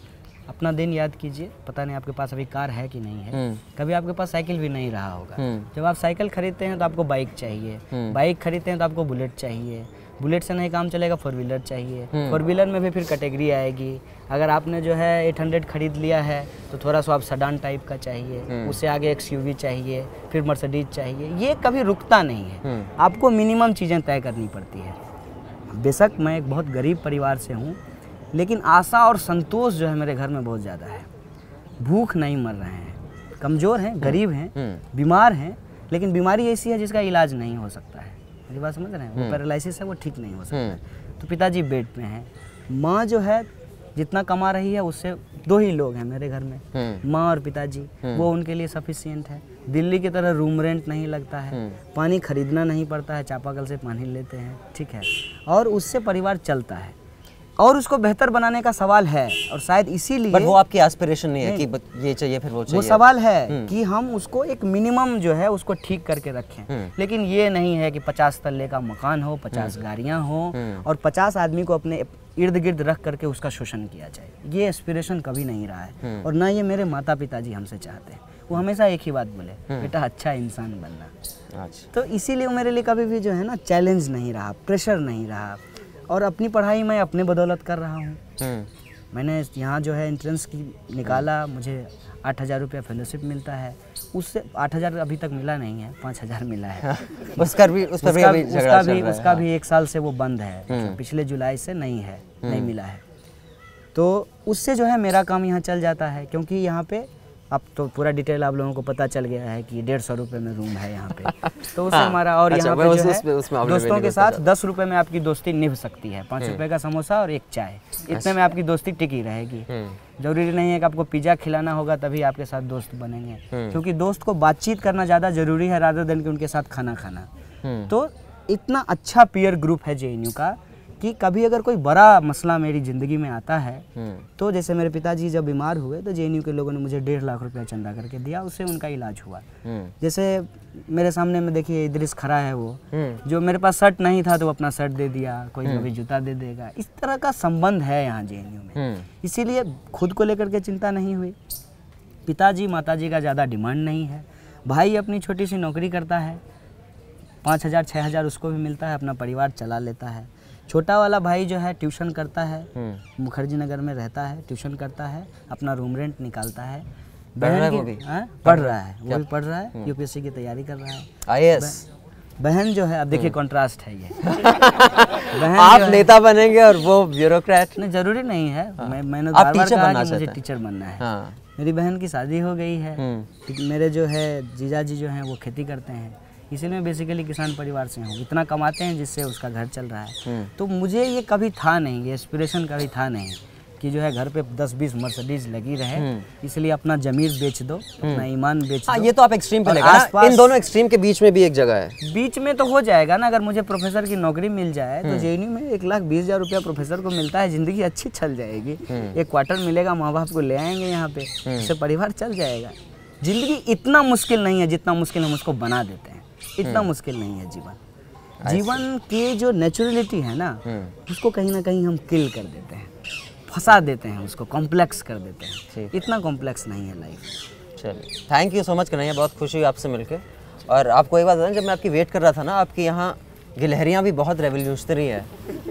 अपना दिन याद कीजिए, पता नहीं आपके पास अभी कार है कि नहीं है, कभी आपके पास साइकिल भी नहीं रहा होगा। जब आप साइकिल खरीदते हैं तो आपको बाइक चाहिए, बाइक खरीदते हैं तो आपको बुलेट चाहिए, बुलेट से नहीं काम चलेगा 4 व्हीलर चाहिए, 4 व्हीलर में भी फिर कैटेगरी आएगी। अगर आपने जो है 800 खरीद लिया है तो थोड़ा सा आप सेडान टाइप का चाहिए, उससे आगे XUV चाहिए, फिर मर्सिडीज चाहिए। ये कभी रुकता नहीं है, आपको मिनिमम चीज़ें तय करनी पड़ती है। बेशक मैं एक बहुत गरीब परिवार से हूँ, लेकिन आशा और संतोष जो है मेरे घर में बहुत ज़्यादा है। भूख नहीं मर रहे हैं, कमज़ोर हैं, गरीब हैं, बीमार हैं, लेकिन बीमारी ऐसी है जिसका इलाज नहीं हो सकता है। मेरी बात समझ रहे हैं? वो पैरालिसिस है, वो ठीक नहीं हो सकता है। तो पिताजी बेड पे हैं, माँ जो है जितना कमा रही है उससे 2 ही लोग हैं मेरे घर में, माँ और पिताजी, वो उनके लिए सफिशिएंट है। दिल्ली की तरह रूम रेंट नहीं लगता है, पानी खरीदना नहीं पड़ता है, चापाकल से पानी लेते हैं, ठीक है, और उससे परिवार चलता है। और उसको बेहतर बनाने का सवाल है, और शायद इसीलिए बट वो आपकी एस्पिरेशन नहीं है कि ये चाहिए फिर वो चाहिए। वो सवाल है कि हम उसको एक मिनिमम जो है उसको ठीक करके रखें। लेकिन ये नहीं है कि 50 तल्ले का मकान हो, 50 गाड़ियाँ हो और 50 आदमी को अपने इर्द गिर्द रख करके उसका शोषण किया जाए। ये एस्पिरेशन कभी नहीं रहा है, और ना ये मेरे माता पिताजी हमसे चाहते हैं। वो हमेशा एक ही बात बोले, बेटा अच्छा इंसान बनना। तो इसीलिए मेरे लिए कभी भी जो है ना चैलेंज नहीं रहा, प्रेशर नहीं रहा। और अपनी पढ़ाई मैं अपने बदौलत कर रहा हूँ। मैंने यहाँ जो है एंट्रेंस की निकाला, मुझे 8,000 रुपया फेलोशिप मिलता है। उससे 8,000 अभी तक मिला नहीं है, 5,000 मिला है। उसका भी 1 साल से वो बंद है, पिछले जुलाई से नहीं मिला है। तो उससे जो है मेरा काम यहाँ चल जाता है, क्योंकि यहाँ पे अब तो पूरा डिटेल आप लोगों को पता चल गया है कि 150 रुपये में रूम है यहाँ पे। तो उससे हमारा और यहाँ पे जो है दोस्तों के साथ 10 रुपये में आपकी दोस्ती निभ सकती है। 5 रुपये का समोसा और 1 चाय, इतने में आपकी दोस्ती टिकी रहेगी। जरूरी नहीं है कि आपको पिज़्ज़ा खिलाना होगा तभी आपके साथ दोस्त बनेंगे, क्योंकि दोस्त को बातचीत करना ज़्यादा जरूरी है रादर देन कि उनके साथ खाना खाना। तो इतना अच्छा पीयर ग्रुप है JNU का कि कभी अगर कोई बड़ा मसला मेरी ज़िंदगी में आता है, तो जैसे मेरे पिताजी जब बीमार हुए तो JNU के लोगों ने मुझे 1.5 लाख रुपया चंदा करके दिया, उससे उनका इलाज हुआ। जैसे मेरे सामने में देखिए इद्रिस खड़ा है, वो जो मेरे पास शर्ट नहीं था तो अपना शर्ट दे दिया, कोई कभी जूता दे देगा। इस तरह का संबंध है यहाँ JNU में, इसीलिए खुद को लेकर के चिंता नहीं हुई। पिताजी माताजी का ज़्यादा डिमांड नहीं है। भाई अपनी छोटी सी नौकरी करता है, 5,000 6,000 उसको भी मिलता है, अपना परिवार चला लेता है। छोटा वाला भाई जो है ट्यूशन करता है, मुखर्जी नगर में रहता है, ट्यूशन करता है, अपना रूम रेंट निकालता है। बहन की पढ़ रहा है, वो भी पढ़ रहा है, UPSC की तैयारी कर रहा है। IAS। बहन जो है, अब देखिए कॉन्ट्रास्ट है ये। बहन आप नेता बनेंगे और वो ब्यूरोक्रेट। नहीं, जरूरी नहीं है। मैंने बार-बार कहा कि मुझे टीचर बनना है। मेरी बहन की शादी हो गई है। मेरे जो है जीजाजी जो हैं वो खेती करते हैं, इसीलिए मैं बेसिकली किसान परिवार से हूँ। इतना कमाते हैं जिससे उसका घर चल रहा है। तो मुझे ये कभी था नहीं, ये एस्पिरेशन कभी था नहीं कि जो है घर पे 10-20 मर्सिडीज लगी रहे, इसलिए अपना जमीर बेच दो, अपना ईमान बेच दो। ये तो आप एक्सट्रीम पे लेगा, इन दोनों एक्सट्रीम के बीच में भी एक जगह है। बीच में तो हो जाएगा ना, अगर मुझे प्रोफेसर की नौकरी मिल जाए तो JNU में 1,20,000 रुपया प्रोफेसर को मिलता है, जिंदगी अच्छी चल जाएगी। एक क्वार्टर मिलेगा, माँ बाप को ले आएंगे यहाँ पे, उससे परिवार चल जाएगा। जिंदगी इतना मुश्किल नहीं है जितना मुश्किल हम उसको बना देते हैं। इतना मुश्किल नहीं है जीवन। जीवन की जो नेचुरलिटी है ना, उसको कहीं ना कहीं हम किल कर देते हैं, फंसा देते हैं, उसको कॉम्प्लेक्स कर देते हैं। इतना कॉम्प्लेक्स नहीं है लाइफ। चलिए, thank you so much Kanhaiya, बहुत खुशी हुई आपसे मिलके। और आपको एक बात बताऊं, जब मैं आपकी वेट कर रहा था ना, आपकी यहाँ गिलहरियाँ भी बहुत रेवोल्यूशनरी है।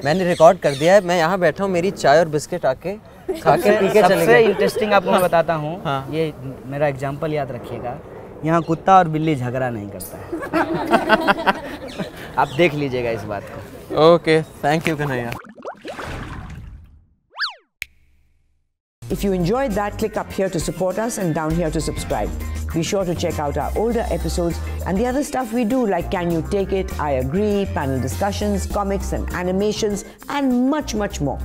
मैंने रिकॉर्ड कर दिया है, मैं यहाँ बैठा हूँ, मेरी चाय और बिस्किट आके खा के पी के चले गए। सबसे इंटरेस्टिंग आपको मैं बताता हूँ, ये मेरा एग्जाम्पल याद रखिएगा, यहाँ कुत्ता और बिल्ली झगड़ा नहीं करता है। आप देख लीजिएगा इस बात को। Okay, thank you Kanhaiya. If you enjoyed that, click up here to support us and down here to subscribe. Be sure to check out our older episodes and the other stuff we do, like Can You Take It, I Agree, panel discussions, comics and animations, and much, much more.